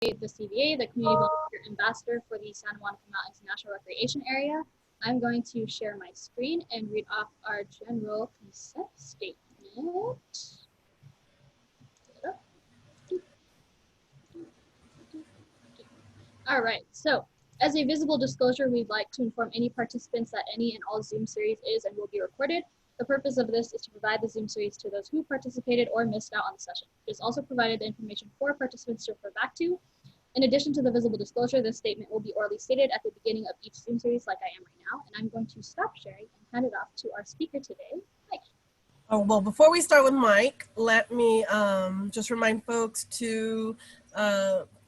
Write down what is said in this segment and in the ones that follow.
the CVA, the Community Volunteer Ambassador for the Santa Monica Mountains National Recreation Area. I'm going to share my screen and read off our general consent statement. All right, so as a visible disclosure, we'd like to inform any participants that any and all Zoom series is and will be recorded. The purpose of this is to provide the Zoom series to those who participated or missed out on the session. It has also provided the information for participants to refer back to. In addition to the visible disclosure, this statement will be orally stated at the beginning of each Zoom series like I am right now, and I'm going to stop sharing and hand it off to our speaker today, Mike. Oh, well, before we start with Mike, let me just remind folks to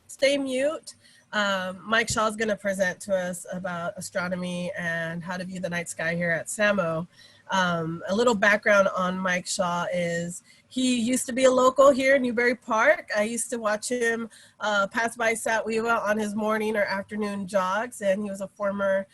stay mute. Mike Shaw is going to present to us about astronomy and how to view the night sky here at Samo. A little background on Mike Shaw is he used to be a local here in Newbury Park. I used to watch him pass by Satwewa on his morning or afternoon jogs, and he was a former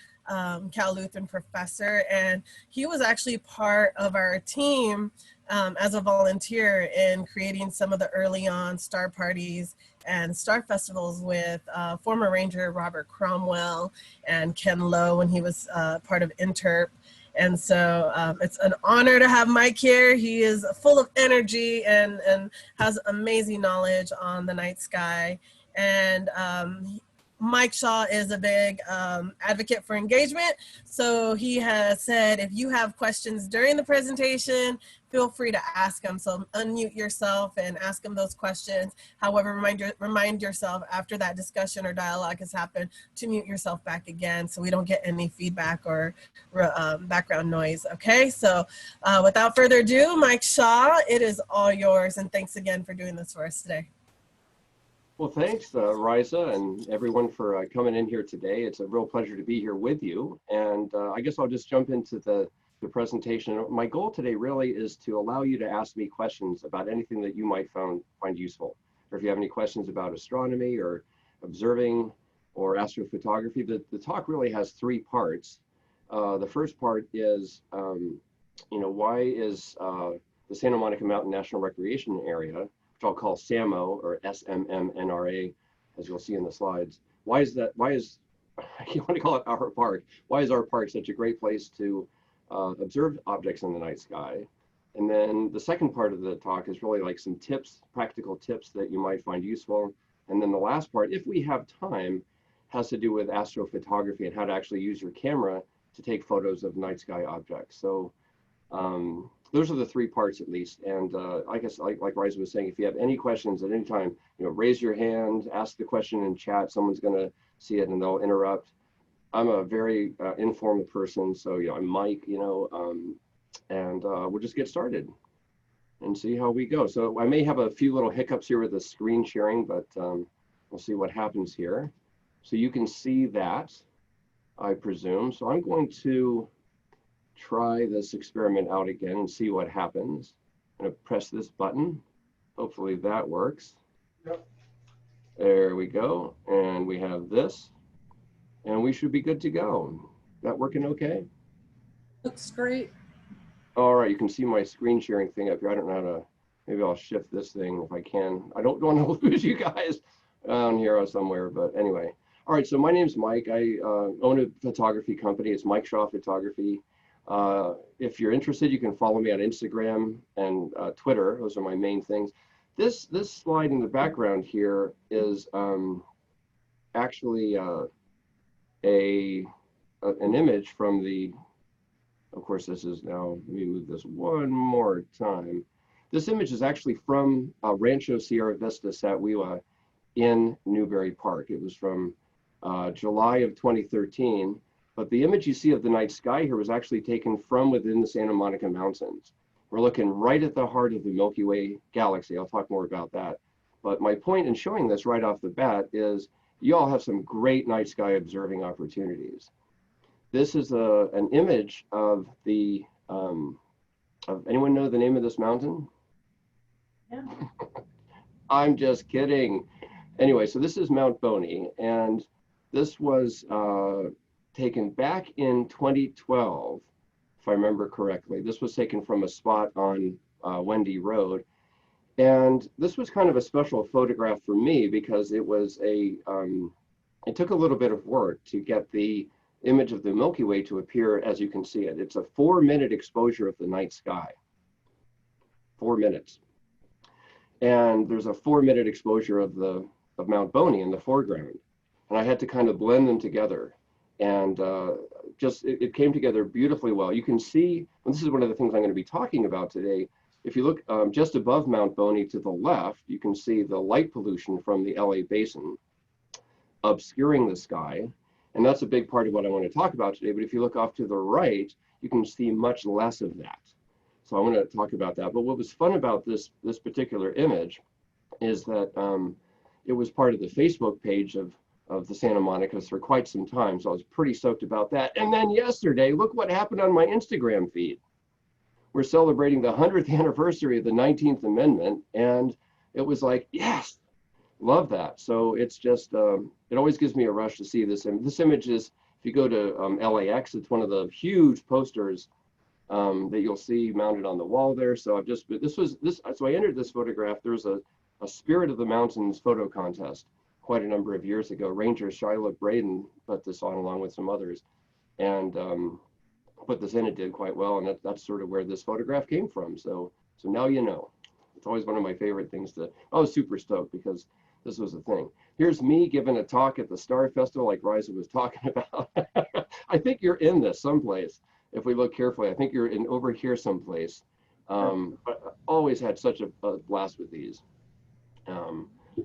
Cal Lutheran professor, and he was actually part of our team as a volunteer in creating some of the early on star parties and star festivals with former ranger Robert Cromwell and Ken Lowe when he was part of Interp. And so it's an honor to have Mike here. He is full of energy and has amazing knowledge on the night sky. And Mike Shaw is a big advocate for engagement. So he has said, if you have questions during the presentation, feel free to ask him. So unmute yourself and ask him those questions. However, remind yourself after that discussion or dialogue has happened to mute yourself back again so we don't get any feedback or background noise. Okay, so without further ado, Mike Shaw, it is all yours. And thanks again for doing this for us today. Well, thanks, Riza, and everyone for coming in here today. It's a real pleasure to be here with you. And I guess I'll just jump into the presentation. My goal today really is to allow you to ask me questions about anything that you might find useful. Or if you have any questions about astronomy or observing or astrophotography, the talk really has three parts. The first part is, why is the Santa Monica Mountain National Recreation Area, which I'll call SAMO or SMMNRA, as you'll see in the slides. Why is you want to call it our park? Why is our park such a great place to observe objects in the night sky? And then the second part of the talk is really like some tips, practical tips that you might find useful. And then the last part, if we have time, has to do with astrophotography and how to actually use your camera to take photos of night sky objects. So those are the three parts at least. And I guess like Riza was saying, if you have any questions at any time, raise your hand, ask the question in chat. Someone's gonna see it and they'll interrupt. I'm a very informal person, so I'm Mike, and we'll just get started and see how we go. So I may have a few little hiccups here with the screen sharing, but we'll see what happens here. So you can see that, I presume. So I'm going to try this experiment out again and see what happens. I'm gonna press this button. Hopefully that works. Yep. There we go. And we have this. And we should be good to go. That working okay? Looks great. All right, you can see my screen sharing thing up here. I don't know how to, maybe I'll shift this thing if I can. I don't want to lose you guys down here somewhere, but anyway. All right, so my name's Mike. I own a photography company. It's Mike Shaw Photography. If you're interested, you can follow me on Instagram and Twitter. Those are my main things. This slide in the background here is actually an image from the, of course this is now, let me move this one more time. This image is actually from Rancho Sierra Vista Satwewa in Newbury Park. It was from July of 2013, but the image you see of the night sky here was actually taken from within the Santa Monica Mountains. We're looking right at the heart of the Milky Way galaxy. I'll talk more about that. But my point in showing this right off the bat is you all have some great night sky observing opportunities. This is an image of the, anyone know the name of this mountain? Yeah. I'm just kidding. Anyway, so this is Mount Boney, and this was taken back in 2012, if I remember correctly. This was taken from a spot on Wendy Road. And this was kind of a special photograph for me because it was it took a little bit of work to get the image of the Milky Way to appear as you can see it. It's a 4-minute exposure of the night sky, 4 minutes. And there's a 4-minute exposure of Mount Boney in the foreground. And I had to kind of blend them together. And it came together beautifully well. You can see, and this is one of the things I'm going to be talking about today. If you look just above Mount Boney to the left, you can see the light pollution from the LA basin obscuring the sky. And that's a big part of what I want to talk about today. But if you look off to the right, you can see much less of that. So I want to talk about that. But what was fun about this particular image is that it was part of the Facebook page of the Santa Monicas for quite some time. So I was pretty stoked about that. And then yesterday, look what happened on my Instagram feed. We're celebrating the 100th anniversary of the 19th Amendment. And it was like, yes, love that. So it's just, it always gives me a rush to see this. And this image is, if you go to LAX, it's one of the huge posters that you'll see mounted on the wall there. So so I entered this photograph. There was a Spirit of the Mountains photo contest quite a number of years ago. Ranger Shiloh Braden put this on along with some others, and put this in. It did quite well, and that's sort of where this photograph came from. So now you know. It's always one of my favorite things to. I was super stoked because this was a thing. Here's me giving a talk at the Star Festival, like Riza was talking about. I think you're in this someplace. If we look carefully, I think you're in over here someplace. But I always had such a blast with these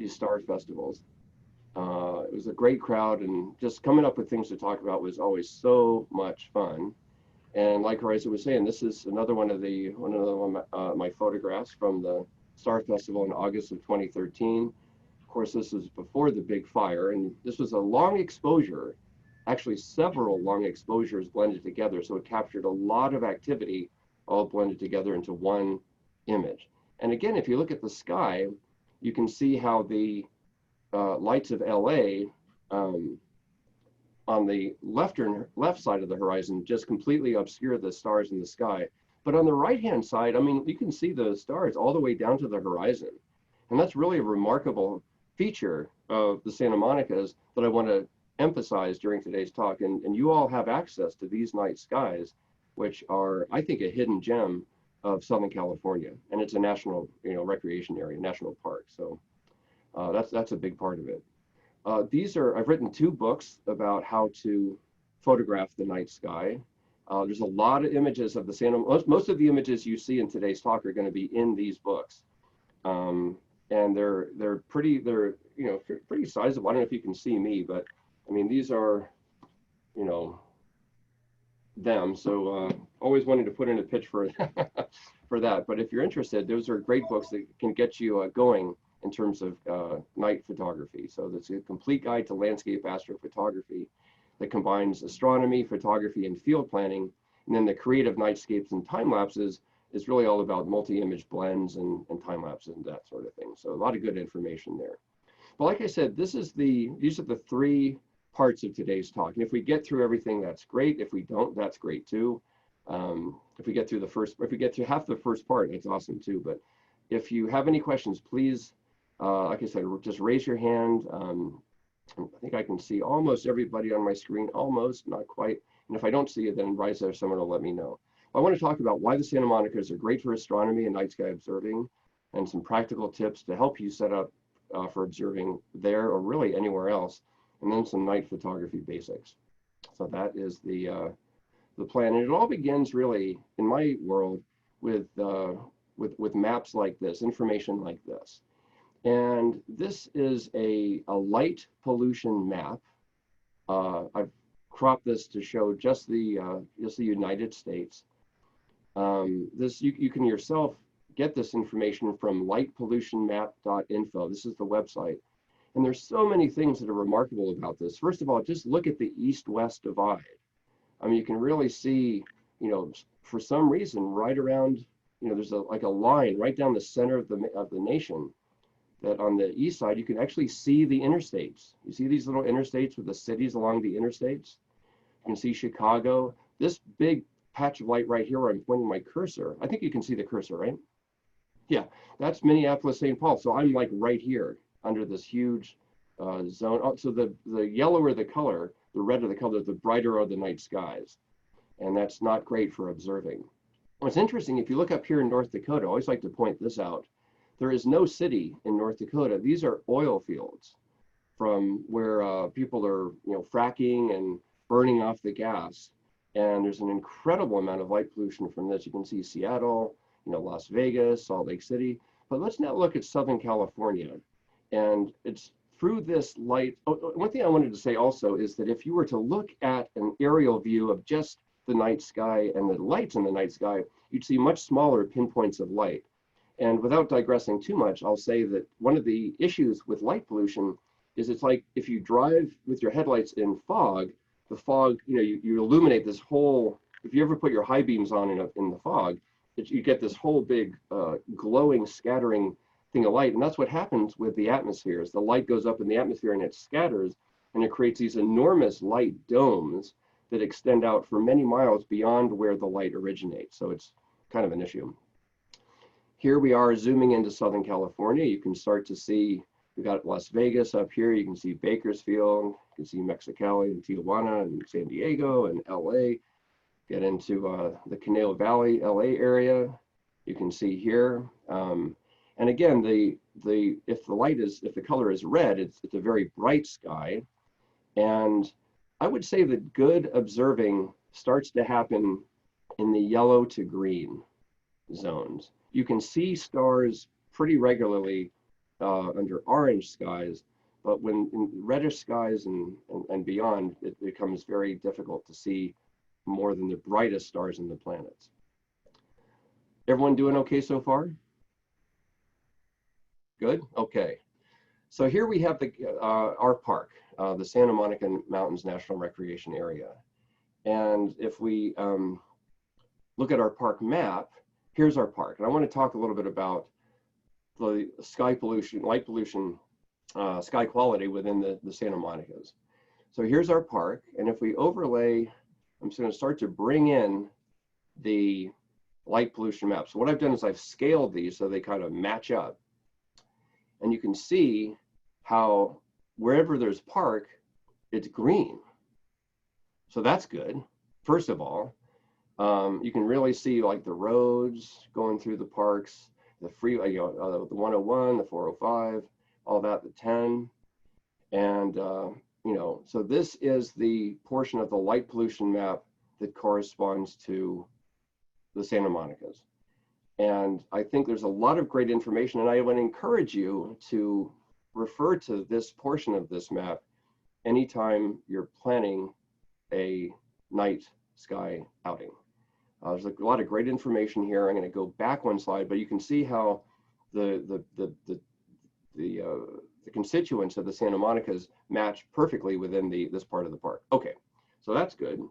Star Festivals. It was a great crowd, and just coming up with things to talk about was always so much fun. And like Riza was saying, this is another one of my photographs from the Star Festival in August of 2013. Of course, this was before the big fire, and this was a long exposure, actually several long exposures blended together. So it captured a lot of activity all blended together into one image. And again, if you look at the sky, you can see how the lights of LA on the left side of the horizon just completely obscure the stars in the sky. But on the right-hand side, I mean, you can see the stars all the way down to the horizon. And that's really a remarkable feature of the Santa Monicas that I want to emphasize during today's talk. And you all have access to these night skies, which are, I think, a hidden gem of Southern California. And it's a national, recreation area, national park. So that's a big part of it. I've written 2 books about how to photograph the night sky. There's a lot of images of the Santa. Most of the images you see in today's talk are going to be in these books, and they're pretty sizable. I don't know if you can see me, but I mean these are, them. So always wanting to put in a pitch for for that. But if you're interested, those are great books that can get you going in terms of night photography. So that's a complete guide to landscape astrophotography that combines astronomy, photography, and field planning. And then the creative nightscapes and time lapses is really all about multi-image blends and time lapses and that sort of thing. So a lot of good information there. But like I said, these are the 3 parts of today's talk. And if we get through everything, that's great. If we don't, that's great too. If we get through half the first part, that's awesome too. But if you have any questions, please, like I said, just raise your hand. I think I can see almost everybody on my screen, almost, not quite. And if I don't see it, then Riza or someone will let me know. I want to talk about why the Santa Monicas are great for astronomy and night sky observing, and some practical tips to help you set up for observing there or really anywhere else, and then some night photography basics. So that is the plan. And it all begins really, in my world, with maps like this, information like this. And this is a light pollution map. I've cropped this to show just the United States. You can yourself get this information from lightpollutionmap.info. This is the website. And there's so many things that are remarkable about this. First of all, just look at the east-west divide. I mean, you can really see, for some reason, right around, there's like a line right down the center of the nation, that on the east side, you can actually see the interstates. You see these little interstates with the cities along the interstates? You can see Chicago. This big patch of light right here where I'm pointing my cursor, I think you can see the cursor, right? Yeah, that's Minneapolis-St. Paul. So I'm like right here under this huge zone. Oh, so the yellower the color, the redder the color, the brighter are the night skies. And that's not great for observing. What's interesting, if you look up here in North Dakota, I always like to point this out. There is no city in North Dakota. These are oil fields from where people are, fracking and burning off the gas. And there's an incredible amount of light pollution from this. You can see Seattle, Las Vegas, Salt Lake City. But let's now look at Southern California. And it's through this light. Oh, one thing I wanted to say also is that if you were to look at an aerial view of just the night sky and the lights in the night sky, you'd see much smaller pinpoints of light. And without digressing too much, I'll say that one of the issues with light pollution is it's like if you drive with your headlights in fog, the fog, you illuminate this whole, if you ever put your high beams on in the fog, you get this whole big glowing, scattering thing of light. And that's what happens with the atmosphere is the light goes up in the atmosphere and it scatters and it creates these enormous light domes that extend out for many miles beyond where the light originates. So it's kind of an issue. Here we are zooming into Southern California. You can start to see, we got Las Vegas up here. You can see Bakersfield, you can see Mexicali and Tijuana and San Diego and LA. Get into the Conejo Valley, LA area. You can see here. And again, if the color is red, it's a very bright sky. And I would say that good observing starts to happen in the yellow to green zones. You can see stars pretty regularly under orange skies, but when in reddish skies and beyond, it becomes very difficult to see more than the brightest stars in the planets. Everyone doing okay so far? Good? Okay. So here we have our park, the Santa Monica Mountains National Recreation Area. And if we look at our park map, here's our park. And I want to talk a little bit about the sky pollution, light pollution, sky quality within the Santa Monicas. So here's our park. And if we overlay, I'm just going to start to bring in the light pollution map. So what I've done is I've scaled these so they kind of match up. And you can see how wherever there's park, it's green. So that's good. First of all, you can really see like the roads going through the parks, the freeway, the 101, the 405, all that, the 10. And, so this is the portion of the light pollution map that corresponds to the Santa Monicas. And I think there's a lot of great information, and I would encourage you to refer to this portion of this map anytime you're planning a night sky outing. There's a lot of great information here. I'm going to go back one slide, but you can see how the constituents of the Santa Monicas match perfectly within this part of the park. Okay, so that's good.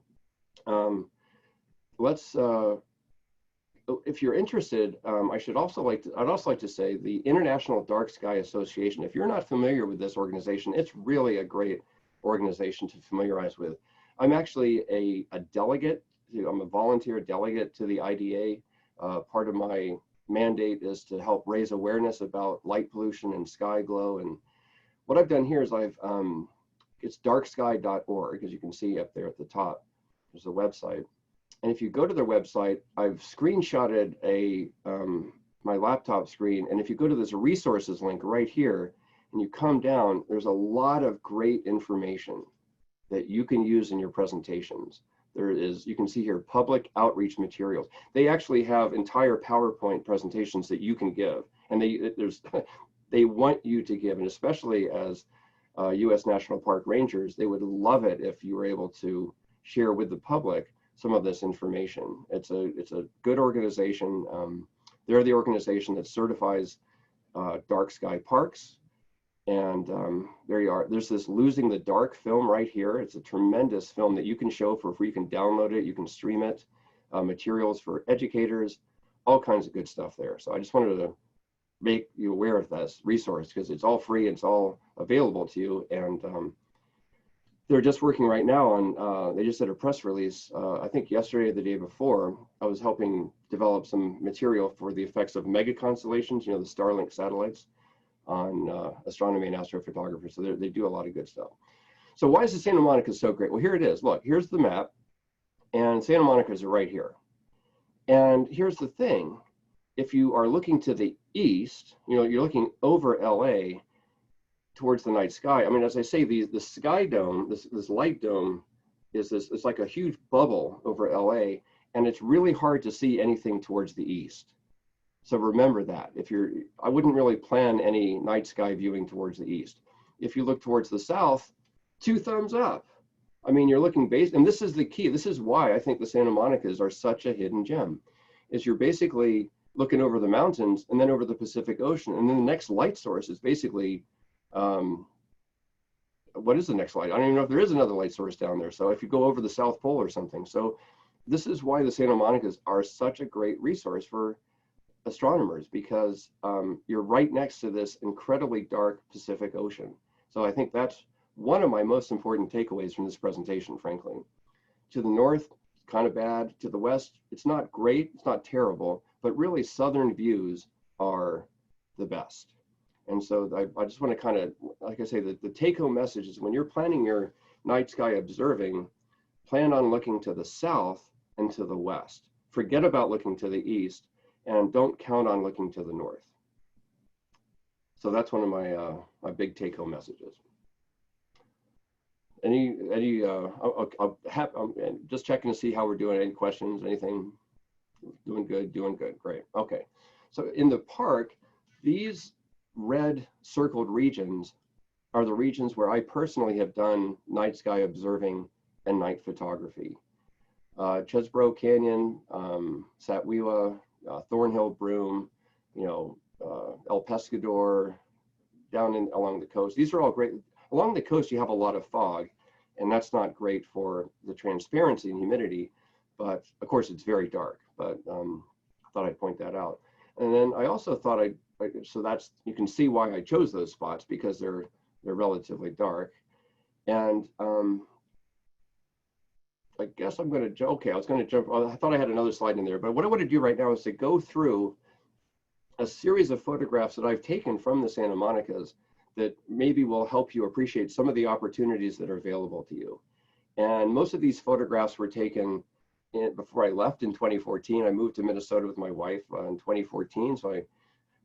If you're interested, I'd also like to say the International Dark Sky Association. If you're not familiar with this organization, it's really a great organization to familiarize with. I'm actually a delegate. I'm a volunteer delegate to the IDA. Part of my mandate is to help raise awareness about light pollution and sky glow. And what I've done here is it's darksky.org, as you can see up there at the top. There's a website. And if you go to their website, I've screenshotted my laptop screen. And if you go to this resources link right here and you come down, there's a lot of great information that you can use in your presentations. You can see here, public outreach materials. They actually have entire PowerPoint presentations that you can give. And they want you to give, and especially as U.S. National Park Rangers, they would love it if you were able to share with the public some of this information. It's a good organization. They're the organization that certifies dark sky parks. And there you are. There's this Losing the Dark film right here. It's a tremendous film that you can show for free. You can download it, you can stream it, materials for educators, all kinds of good stuff there. So I just wanted to make you aware of this resource because it's all free, it's all available to you. And they're just working right now on, they just did a press release, I think yesterday or the day before. I was helping develop some material for the effects of mega constellations, you know, the Starlink satellites, on astronomy and astrophotography. So they do a lot of good stuff. So why is the Santa Monica so great? Well, here it is. Look, here's the map, and Santa Monica's are right here. And here's the thing. If you are looking to the east, you know, you're looking over LA towards the night sky. I mean, as I say, the sky dome, this light dome, it's like a huge bubble over LA, and it's really hard to see anything towards the east. So remember that. I wouldn't really plan any night sky viewing towards the east. If you look towards the south, 2 thumbs up. I mean, you're looking and this is the key. This is why I think the Santa Monicas are such a hidden gem, is you're basically looking over the mountains and then over the Pacific Ocean. And then the next light source is basically, what is the next light? I don't even know if there is another light source down there. So if you go over the South Pole or something. So this is why the Santa Monicas are such a great resource for astronomers, because you're right next to this incredibly dark Pacific Ocean. So I think that's one of my most important takeaways from this presentation, frankly. To the north, kind of bad. To the west, it's not great, it's not terrible, but really southern views are the best. And so I just want to kind of, like I say, the take-home message is when you're planning your night sky observing, plan on looking to the south and to the west. Forget about looking to the east, and don't count on looking to the north. So that's one of my big take-home messages. I'll just checking to see how we're doing. Any questions, anything? Doing good, great. Okay, so in the park, these red circled regions are the regions where I personally have done night sky observing and night photography. Chesbrough Canyon, Satwewa, Thornhill, Broome, you know, El Pescador, down along the coast. These are all great. Along the coast, you have a lot of fog, and that's not great for the transparency and humidity, but of course it's very dark, but I thought I'd point that out. And then I also thought so that's, you can see why I chose those spots, because they're relatively dark. And I guess I'm going to, okay, I was going to jump, I thought I had another slide in there, but what I want to do right now is to go through a series of photographs that I've taken from the Santa Monicas that maybe will help you appreciate some of the opportunities that are available to you. And most of these photographs were taken before I left in 2014. I moved to Minnesota with my wife in 2014. So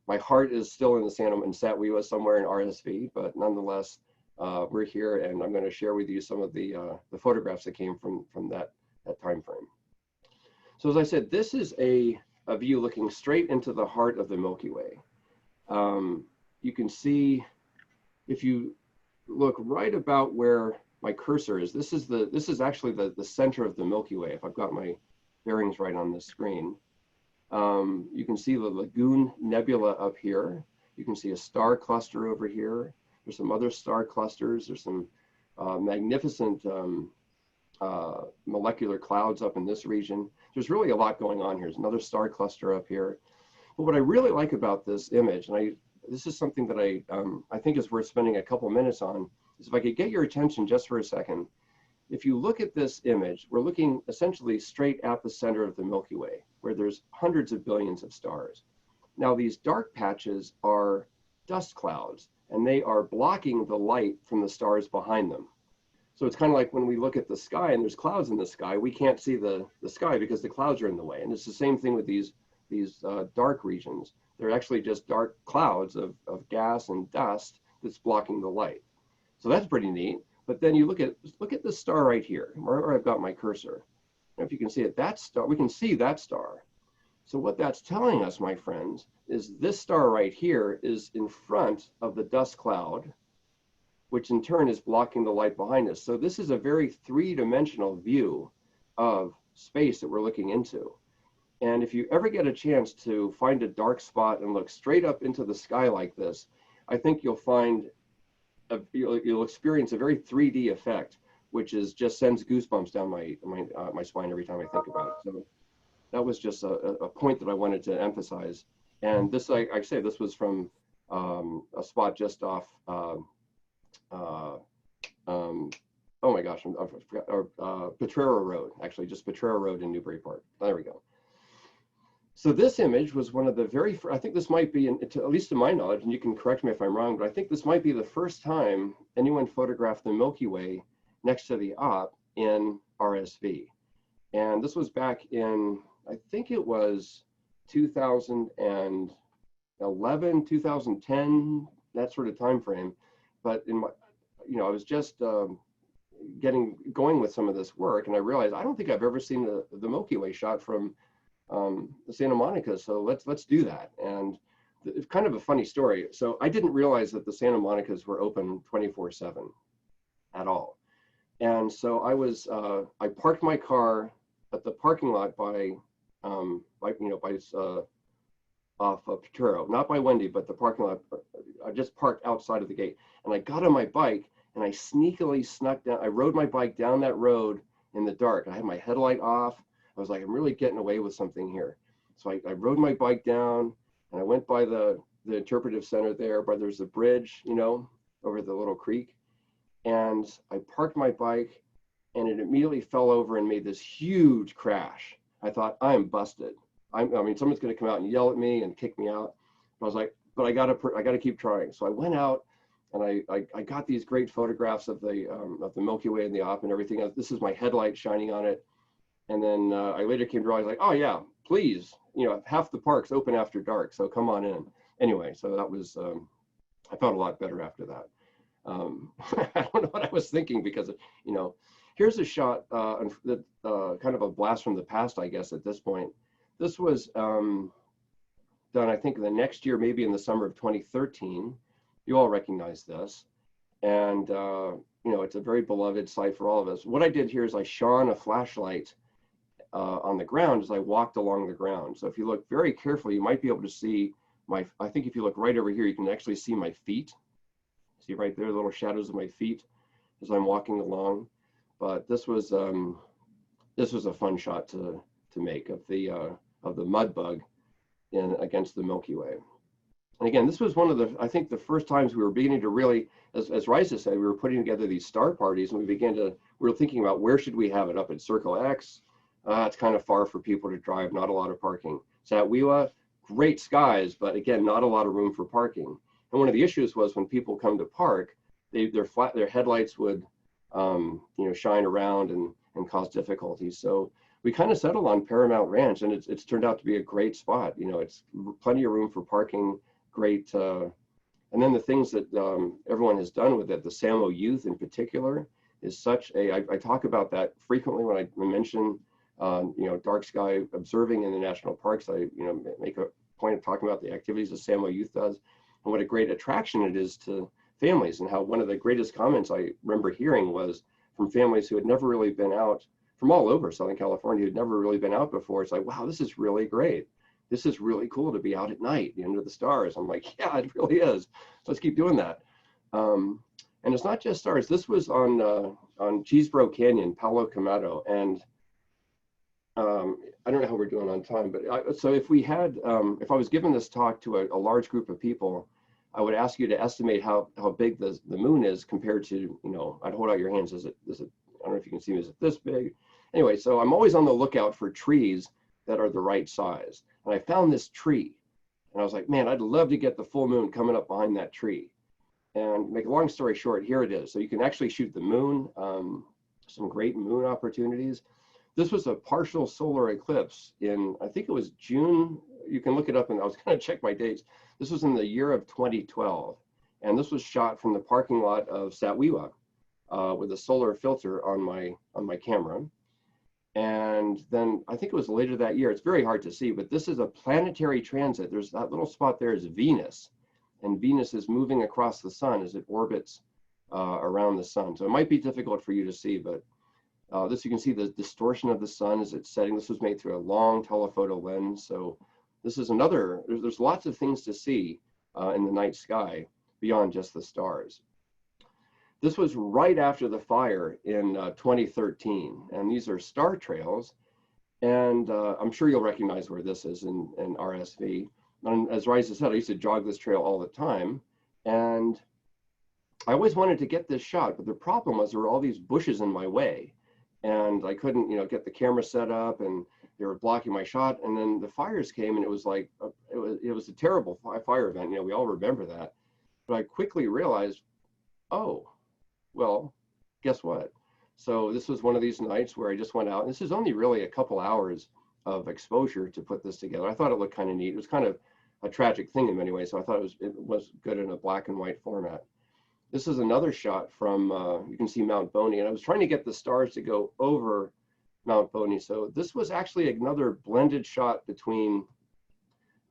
my heart is still in Satwewa somewhere in RSV, but nonetheless, we're here, and I'm going to share with you some of the photographs that came from that time frame. So as I said, this is a view looking straight into the heart of the Milky Way. You can see, if you look right about where my cursor is, this is actually the center of the Milky Way, if I've got my bearings right on the screen. You can see the Lagoon Nebula up here. You can see a star cluster over here. There's some other star clusters. There's some magnificent molecular clouds up in this region. There's really a lot going on here. There's another star cluster up here. But what I really like about this image, and this is something that I think is worth spending a couple minutes on, is if I could get your attention just for a second. If you look at this image, we're looking essentially straight at the center of the Milky Way, where there's hundreds of billions of stars. Now, these dark patches are dust clouds, and they are blocking the light from the stars behind them. So it's kind of like when we look at the sky and there's clouds in the sky, we can't see the sky because the clouds are in the way. And it's the same thing with these dark regions. They're actually just dark clouds of gas and dust that's blocking the light. So that's pretty neat. But then you look at this star right here, where I've got my cursor. And if you can see it, that star, we can see that star. So what that's telling us, my friends, is this star right here is in front of the dust cloud, which in turn is blocking the light behind us. So this is a very three-dimensional view of space that we're looking into. And if you ever get a chance to find a dark spot and look straight up into the sky like this, I think you'll find, you'll experience a very 3D effect, which just sends goosebumps down my spine every time I think about it. So that was just a point that I wanted to emphasize. And this, I say, this was from a spot just off oh my gosh, I forgot, Potrero Road, actually just Potrero Road in Newburyport. There we go. So this image was one of the very, I think this might be, at least to my knowledge, and you can correct me if I'm wrong, but I think this might be the first time anyone photographed the Milky Way next to the op in RSV. And this was back in, I think it was 2011, 2010, that sort of time frame. But in my, I was just getting going with some of this work, and I realized I don't think I've ever seen the Milky Way shot from the Santa Monica, so let's do that. And it's kind of a funny story. So I didn't realize that the Santa Monicas were open 24/7 at all. And so I parked my car at the parking lot off of Potrero, not by Wendy, but the parking lot. I just parked outside of the gate, and I got on my bike and I sneakily snuck down. I rode my bike down that road in the dark. I had my headlight off. I was like, I'm really getting away with something here. So I rode my bike down, and I went by the interpretive center there, but there's a bridge, over the little creek. And I parked my bike, and it immediately fell over and made this huge crash. I thought, I'm busted. I mean, someone's going to come out and yell at me and kick me out. But I was like, but I got to keep trying. So I went out, and I got these great photographs of the Milky Way and the op and everything. This is my headlight shining on it. And then I later came to realize, like, oh yeah, please, half the park's open after dark, so come on in. Anyway, so that was, I felt a lot better after that. I don't know what I was thinking, because, here's a shot that kind of a blast from the past, I guess, at this point. This was done, I think, the next year, maybe in the summer of 2013. You all recognize this. And, it's a very beloved site for all of us. What I did here is I shone a flashlight on the ground as I walked along the ground. So if you look very carefully, you might be able to see I think if you look right over here, you can actually see my feet. See right there, the little shadows of my feet as I'm walking along. But this was a fun shot to make of the mud bug against the Milky Way. And again, this was one of I think the first times we were beginning to really, as Risa said, we were putting together these star parties, and we were thinking about where should we have it, up at Circle X. It's kind of far for people to drive, not a lot of parking. Satwiwa, great skies, but again, not a lot of room for parking. And one of the issues was when people come to park, their headlights would shine around and cause difficulties. So we kind of settled on Paramount Ranch, and it's turned out to be a great spot. It's plenty of room for parking, great. And then the things that everyone has done with it, the Samo youth in particular, is such I talk about that frequently when I mention dark sky observing in the national parks. I make a point of talking about the activities the Samo youth does, and what a great attraction it is to families, and how one of the greatest comments I remember hearing was from families who had never really been out, from all over Southern California, who had never really been out before. It's like, wow, this is really great. This is really cool to be out at night under the stars. I'm like, yeah, it really is. So let's keep doing that. And it's not just stars. This was on Cheeseboro Canyon, Palo Camado, and I don't know how we're doing on time, but so if I was given this talk to a large group of people, I would ask you to estimate how big the moon is compared to, I'd hold out your hands. Is it, I don't know if you can see me, is it this big? Anyway, so I'm always on the lookout for trees that are the right size. And I found this tree, and I was like, man, I'd love to get the full moon coming up behind that tree. And make a long story short, here it is. So you can actually shoot the moon, some great moon opportunities. This was a partial solar eclipse in, I think it was June. You can look it up, and I was going to check my dates. This was in the year of 2012. And this was shot from the parking lot of Satwiwa with a solar filter on my camera. And then I think it was later that year. It's very hard to see, but this is a planetary transit. There's that little spot there is Venus, and Venus is moving across the sun as it orbits around the sun. So it might be difficult for you to see, but this, you can see the distortion of the sun as it's setting. This was made through a long telephoto lens. So this is another, there's lots of things to see in the night sky beyond just the stars. This was right after the fire in 2013, and these are star trails. And I'm sure you'll recognize where this is in RSV. And as Risa said, I used to jog this trail all the time. And I always wanted to get this shot, but the problem was there were all these bushes in my way, and I couldn't, get the camera set up, and they were blocking my shot. And then the fires came, and it was like it was a terrible fire event. We all remember that. But I quickly realized, oh, well, guess what? So this was one of these nights where I just went out. And this is only really a couple hours of exposure to put this together. I thought it looked kind of neat. It was kind of a tragic thing in many ways, so I thought it was good in a black and white format. This is another shot from, you can see Mount Boney, and I was trying to get the stars to go over Mount Boney. So this was actually another blended shot between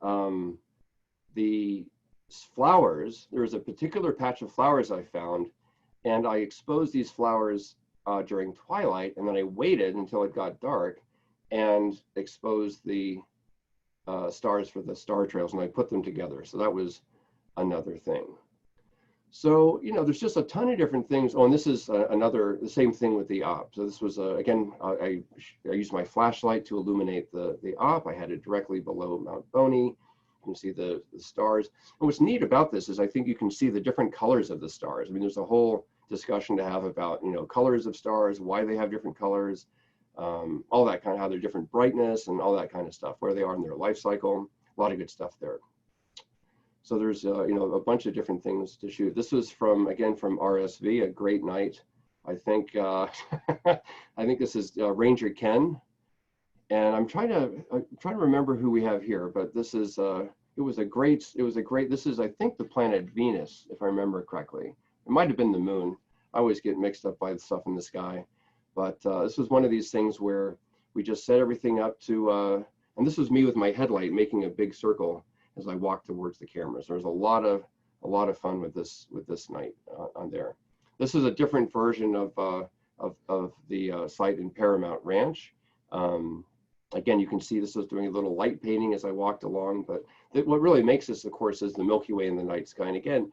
the flowers. There was a particular patch of flowers I found, and I exposed these flowers during twilight, and then I waited until it got dark and exposed the stars for the star trails, and I put them together. So that was another thing. So, there's just a ton of different things. Oh, and this is the same thing with the op. So this was, again, I used my flashlight to illuminate the op. I had it directly below Mount Boney. You can see the stars. And what's neat about this is I think you can see the different colors of the stars. I mean, there's a whole discussion to have about, colors of stars, why they have different colors, all that kind of, how they're different brightness and all that kind of stuff, where they are in their life cycle. A lot of good stuff there. So there's, a bunch of different things to shoot. This was again, from RSV, a great night. I think, I think this is Ranger Ken. And I'm trying to remember who we have here, but this is, this is, I think, the planet Venus, if I remember correctly. It might've been the moon. I always get mixed up by the stuff in the sky. But this was one of these things where we just set everything up to, and this was me with my headlight making a big circle as I walked towards the cameras. There was a lot of fun with this night on there. This is a different version of the site in Paramount Ranch. Again, you can see this was doing a little light painting as I walked along, but what really makes this, of course, is the Milky Way in the night sky. And again,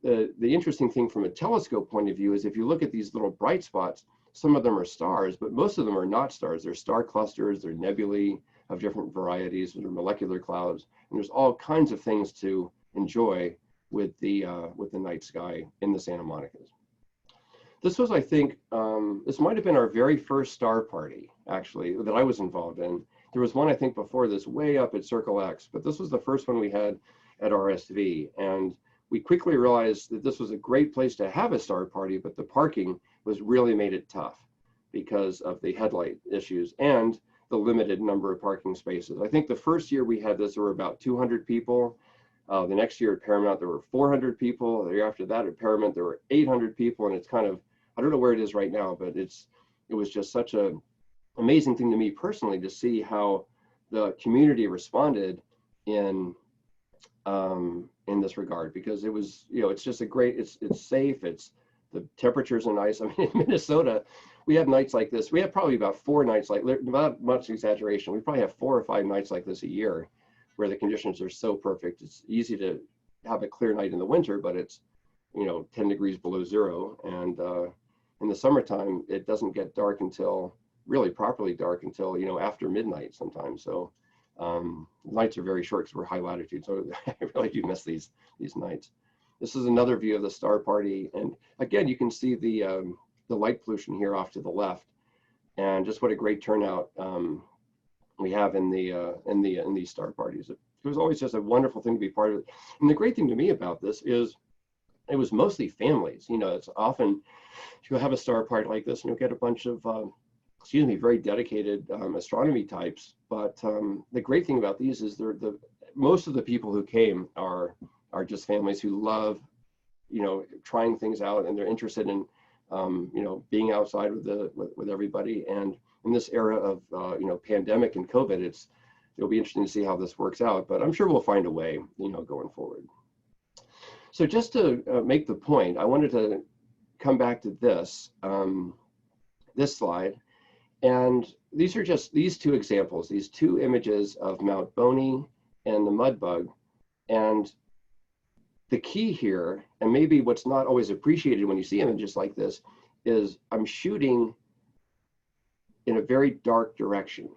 the interesting thing from a telescope point of view is if you look at these little bright spots, some of them are stars, but most of them are not stars. They're star clusters, they're nebulae of different varieties, they're molecular clouds, and there's all kinds of things to enjoy with the night sky in the Santa Monicas. This was, I think, this might have been our very first star party, actually, that I was involved in. There was one, I think, before this, way up at Circle X, but this was the first one we had at RSV. And we quickly realized that this was a great place to have a star party, but the parking really made it tough because of the headlight issues and the limited number of parking spaces. I think the first year we had this, there were about 200 people. The next year at Paramount, there were 400 people. The year after that at Paramount, there were 800 people. And it's kind of, I don't know where it is right now, but it was just such an amazing thing to me personally to see how the community responded in this regard, because it was, it's just a great, it's safe, the temperatures are nice. I mean, in Minnesota, we have nights like this. We have probably about 4 nights like, not much exaggeration, we probably have 4 or 5 nights like this a year where the conditions are so perfect. It's easy to have a clear night in the winter, but it's, 10 degrees below zero. And in the summertime, it doesn't get dark until, really properly dark until, after midnight sometimes. So nights are very short because we're high latitude. So I really do miss these nights. This is another view of the star party. And again, you can see the light pollution here off to the left, and just what a great turnout we have in these star parties. It was always just a wonderful thing to be part of it. And the great thing to me about this is it was mostly families. It's often you'll have a star party like this and you'll get a bunch of very dedicated astronomy types. But the great thing about these is most of the people who came are just families who love, trying things out, and they're interested in, being outside with everybody. And in this era of, pandemic and COVID, it'll be interesting to see how this works out, but I'm sure we'll find a way, going forward. So just to make the point, I wanted to come back to this, this slide. And these are just these 2 examples, these 2 images of Mount Boney and the mud bug. And the key here, and maybe what's not always appreciated when you see images like this, is I'm shooting in a very dark direction.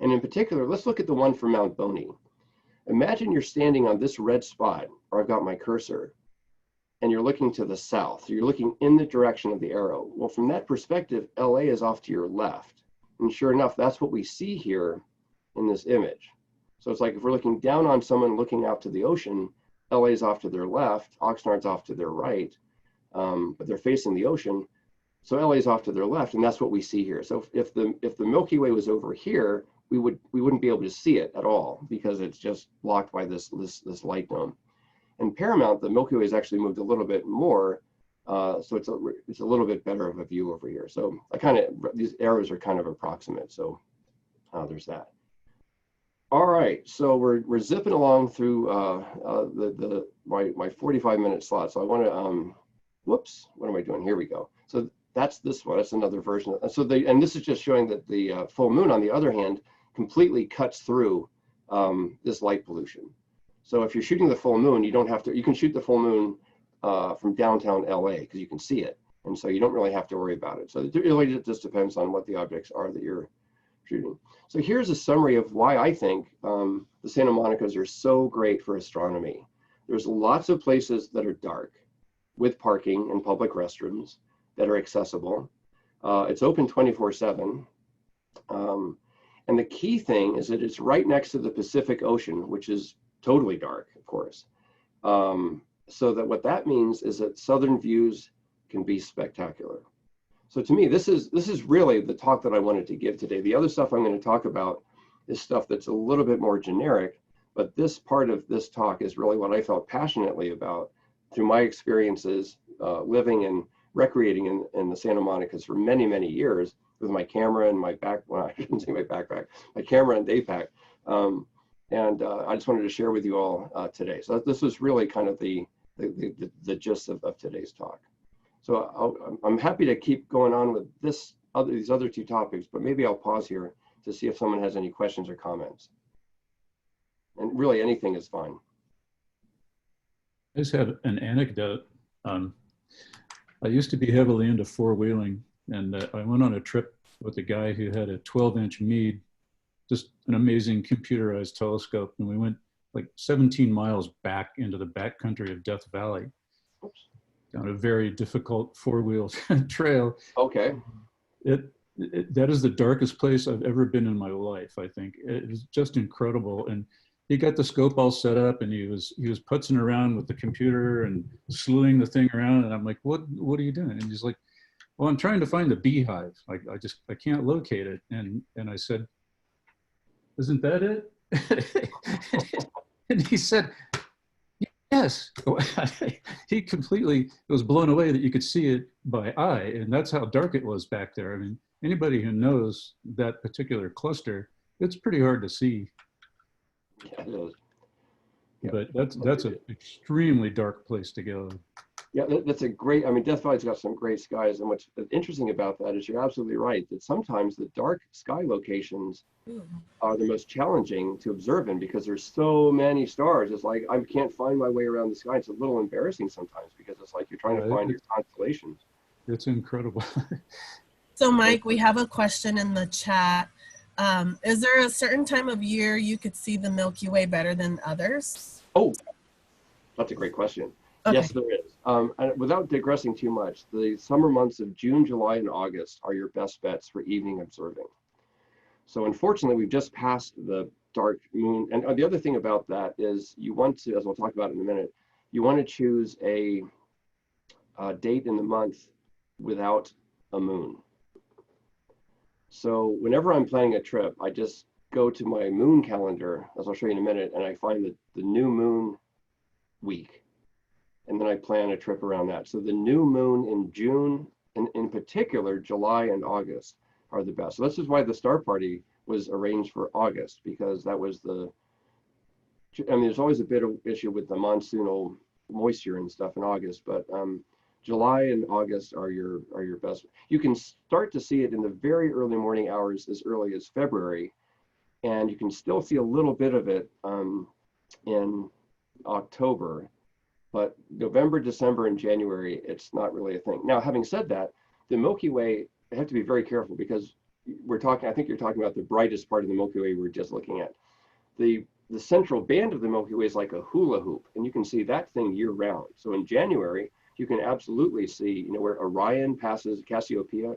And in particular, let's look at the one from Mount Boney. Imagine you're standing on this red spot, where I've got my cursor, and you're looking to the south. So you're looking in the direction of the arrow. Well, from that perspective, LA is off to your left. And sure enough, that's what we see here in this image. So it's like if we're looking down on someone looking out to the ocean, LA is off to their left, Oxnard's off to their right, but they're facing the ocean. So LA is off to their left, and that's what we see here. So if the Milky Way was over here, we wouldn't be able to see it at all because it's just blocked by this light dome. And Paramount, the Milky Way has actually moved a little bit more, so it's a little bit better of a view over here. So these arrows are kind of approximate. So there's that. All right, so we're zipping along through my 45-minute slot. So I want to whoops, what am I doing? Here we go. So that's this one. That's another version. And this is just showing that the full moon, on the other hand, completely cuts through this light pollution. So if you're shooting the full moon, you don't have to. You can shoot the full moon from downtown LA because you can see it, and so you don't really have to worry about it. So it really just depends on what the objects are that you're shooting. So here's a summary of why I think the Santa Monicas are so great for astronomy. There's lots of places that are dark, with parking and public restrooms that are accessible. It's open 24/7. And the key thing is that it's right next to the Pacific Ocean, which is totally dark, of course. So that what that means is that southern views can be spectacular. So to me, this is really the talk that I wanted to give today. The other stuff I'm going to talk about is stuff that's a little bit more generic, but this part of this talk is really what I felt passionately about through my experiences living and recreating in the Santa Monicas for many, many years with my camera and my well, I shouldn't say my backpack, my camera and day pack. And I just wanted to share with you all today. So this was really kind of the gist of today's talk. So I'm happy to keep going on with these other two topics, but maybe I'll pause here to see if someone has any questions or comments. And really anything is fine. I just have an anecdote. I used to be heavily into four-wheeling, and I went on a trip with a guy who had a 12-inch Meade, just an amazing computerized telescope, and we went like 17 miles back into the backcountry of Death Valley, down a very difficult four-wheel trail. Okay. That is the darkest place I've ever been in my life, I think. It was just incredible. And he got the scope all set up, and he was putzing around with the computer and slewing the thing around. And I'm like, what are you doing? And he's like, well, I'm trying to find the beehive. I can't locate it. And I said, isn't that it? And he said, yes. He completely was blown away that you could see it by eye. And that's how dark it was back there. I mean, anybody who knows that particular cluster, it's pretty hard to see. Yeah, it is. Yeah. But that's an extremely dark place to go. Yeah, that's a great, I mean, Death Valley's got some great skies, and what's interesting about that is you're absolutely right, that sometimes the dark sky locations are the most challenging to observe in because there's so many stars. It's like, I can't find my way around the sky. It's a little embarrassing sometimes because it's like you're trying to find your constellations. It's incredible. So Mike, we have a question in the chat. Is there a certain time of year you could see the Milky Way better than others? Oh, that's a great question. Okay. Yes, there is. And without digressing too much, the summer months of June, July, and August are your best bets for evening observing. So unfortunately, we've just passed the dark moon. And the other thing about that is you want to, as we'll talk about in a minute, you want to choose a date in the month without a moon. So whenever I'm planning a trip, I just go to my moon calendar, as I'll show you in a minute, and I find the new moon week. And then I plan a trip around that. So the new moon in June, and in particular, July and August are the best. So this is why the star party was arranged for August, because that was I mean, there's always a bit of issue with the monsoonal moisture and stuff in August, but July and August are your best. You can start to see it in the very early morning hours as early as February, and you can still see a little bit of it in October. But November, December, and January, it's not really a thing. Now, having said that, the Milky Way, I have to be very careful because I think you're talking about the brightest part of the Milky Way we're just looking at. The central band of the Milky Way is like a hula hoop, and you can see that thing year round. So in January, you can absolutely see, you know, where Orion passes, Cassiopeia,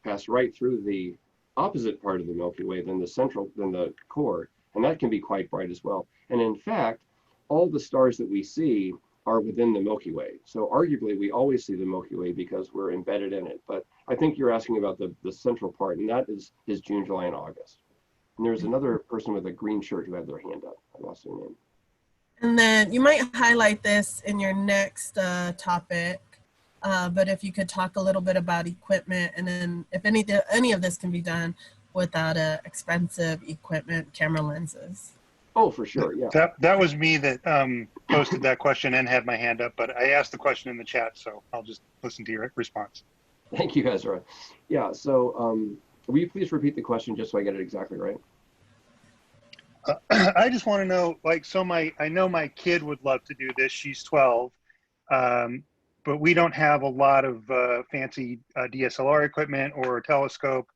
pass right through the opposite part of the Milky Way than the core, and that can be quite bright as well. And in fact, all the stars that we see are within the Milky Way. So arguably, we always see the Milky Way because we're embedded in it. But I think you're asking about the central part, and that is June, July, and August. And there's another person with a green shirt who had their hand up. I lost their name. And then you might highlight this in your next topic, but if you could talk a little bit about equipment, and then if any of this can be done without expensive equipment, camera lenses. Oh, for sure, yeah. That was me that posted that question and had my hand up, but I asked the question in the chat, so I'll just listen to your response. Thank you, Ezra. Yeah, so will you please repeat the question just so I get it exactly right? I just want to know, like, so I know my kid would love to do this. She's 12, but we don't have a lot of fancy DSLR equipment or a telescope.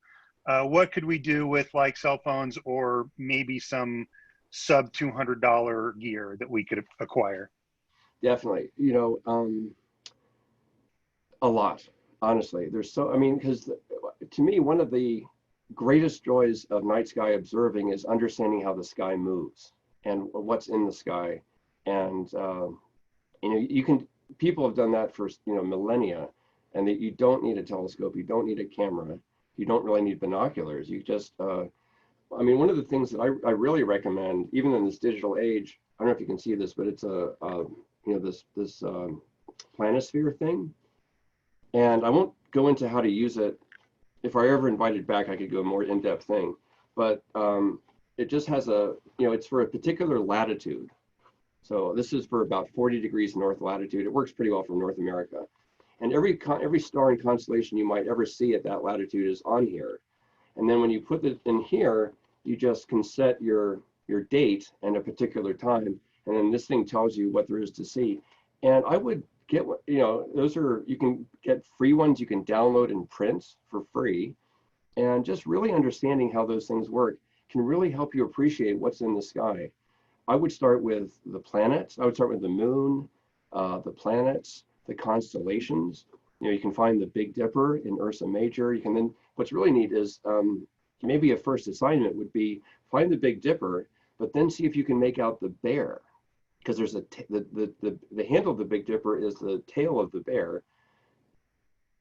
What could we do with like cell phones or maybe some sub $200 gear that we could acquire? Definitely, you know, a lot, honestly. There's so, I mean, because to me, one of the greatest joys of night sky observing is understanding how the sky moves and what's in the sky. And, you know, people have done that for, you know, millennia, and that you don't need a telescope, you don't need a camera, you don't really need binoculars. You just, I mean, one of the things that I really recommend, even in this digital age, I don't know if you can see this, but it's you know, this planisphere thing. And I won't go into how to use it. If I ever invited back, I could go a more in-depth thing, but it just has you know, it's for a particular latitude. So this is for about 40 degrees north latitude. It works pretty well for North America. And every star and constellation you might ever see at that latitude is on here. And then when you put it in here, you just can set your date and a particular time. And then this thing tells you what there is to see. And I would get, you know, you can get free ones you can download and print for free. And just really understanding how those things work can really help you appreciate what's in the sky. I would start with the planets. I would start with the moon, the planets, the constellations. You know, you can find the Big Dipper in Ursa Major. You can then, what's really neat is maybe a first assignment would be find the Big Dipper, but then see if you can make out the bear. Because there's the handle of the Big Dipper is the tail of the bear,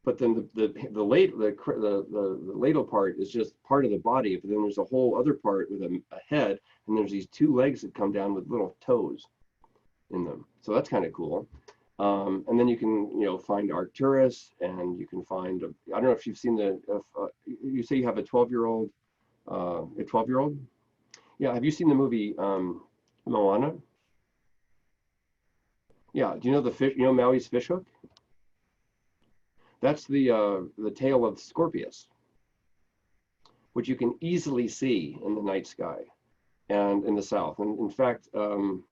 but then the ladle part is just part of the body. But then there's a whole other part with a head, and there's these two legs that come down with little toes in them. So that's kind of cool. And then you can, you know, find Arcturus, and you can find I don't know if you've seen you say you have a 12-year-old, Yeah, have you seen the movie Moana? Yeah, do you know the fish? You know Maui's fishhook? That's the tail of Scorpius, which you can easily see in the night sky and in the south. And in fact, than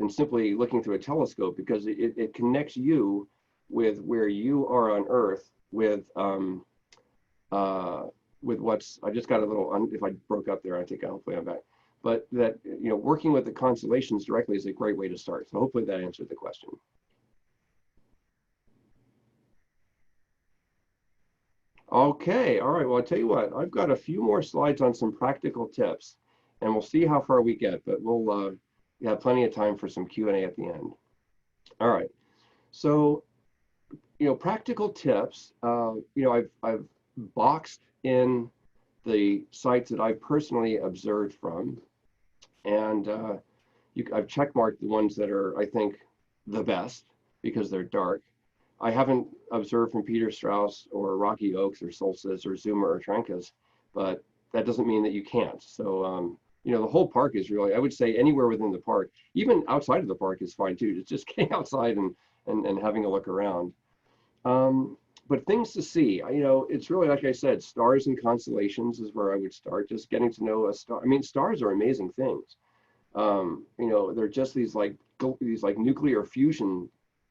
simply looking through a telescope, because it connects you with where you are on Earth with what's, I just got a little, if I broke up there, I think hopefully I'm back. But that, you know, working with the constellations directly is a great way to start. So hopefully that answered the question. Okay, all right, well, I'll tell you what, I've got a few more slides on some practical tips, and we'll see how far we get, but we'll have plenty of time for some Q&A at the end. All right, so, you know, practical tips, you know, I've boxed in the sites that I've personally observed from, and I've checkmarked the ones that are, I think, the best because they're dark. I haven't observed from Peter Strauss or Rocky Oaks or Solstice or Zuma or Trancas, but that doesn't mean that you can't. So, you know, the whole park is really, I would say anywhere within the park, even outside of the park is fine too. It's just getting outside and having a look around. But things to see, you know, it's really, like I said, stars and constellations is where I would start, just getting to know a star. I mean, stars are amazing things. You know, they're just these like nuclear fusion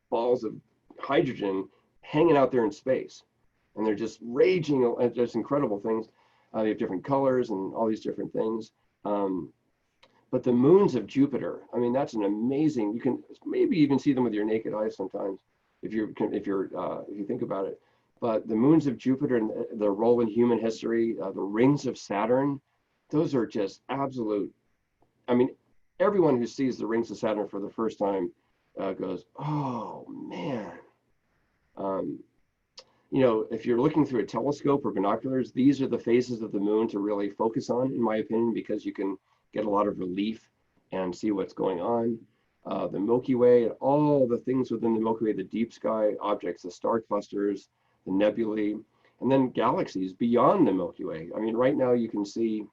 balls of hydrogen hanging out there in space. and they're just raging, just incredible things. They have different colors and all these different things. But the moons of Jupiter, I mean, that's an amazing, you can maybe even see them with your naked eye sometimes if you think about it. But the moons of Jupiter and their role in human history, the rings of Saturn, those are just absolute. I mean, everyone who sees the rings of Saturn for the first time goes, oh man. You know, if you're looking through a telescope or binoculars, these are the phases of the moon to really focus on, in my opinion, because you can get a lot of relief and see what's going on. The Milky Way and all the things within the Milky Way, the deep sky objects, the star clusters, the nebulae, and then galaxies beyond the Milky Way. I mean, right now you can see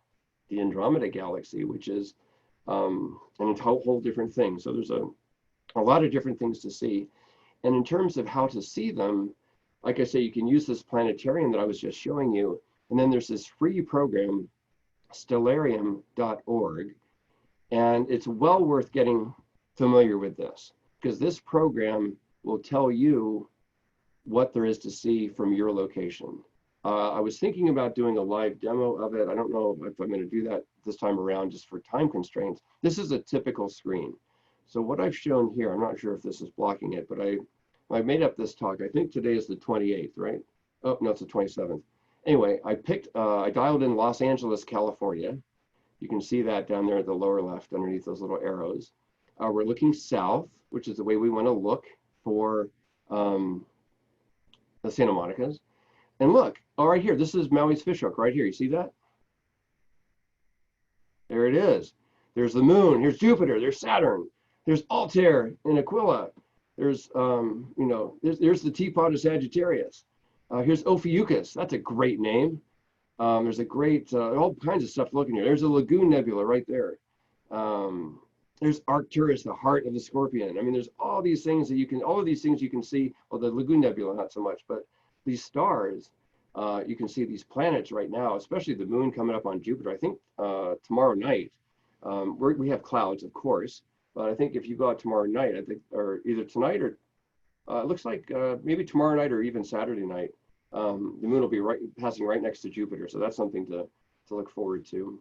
the Andromeda galaxy, which is a whole different thing. So there's a lot of different things to see. And in terms of how to see them, like I say, you can use this planetarium that I was just showing you. And then there's this free program, stellarium.org. And it's well worth getting familiar with this, because this program will tell you what there is to see from your location. I was thinking about doing a live demo of it. I don't know if I'm going to do that this time around just for time constraints. This is a typical screen. So what I've shown here, I'm not sure if this is blocking it, but I made up this talk. I think today is the 28th, right? Oh, no, it's the 27th. Anyway, I dialed in Los Angeles, California. You can see that down there at the lower left underneath those little arrows. We're looking south, which is the way we want to look for the Santa Monica's. And look, right here, this is Maui's fishhook right here. You see that? There it is. There's the moon. Here's Jupiter. There's Saturn. There's Altair and Aquila. There's, there's the teapot of Sagittarius. Here's Ophiuchus. That's a great name. There's a great, all kinds of stuff to look in here. There's a Lagoon Nebula right there. There's Arcturus, the heart of the Scorpion. I mean, there's all these things that all of these things you can see. Well, the Lagoon Nebula, not so much, but these stars, you can see these planets right now, especially the moon coming up on Jupiter. I think tomorrow night, we have clouds, of course, but I think if you go out tomorrow night, I think, or either tonight or it looks like maybe tomorrow night or even Saturday night, the moon will be passing right next to Jupiter. So that's something to look forward to.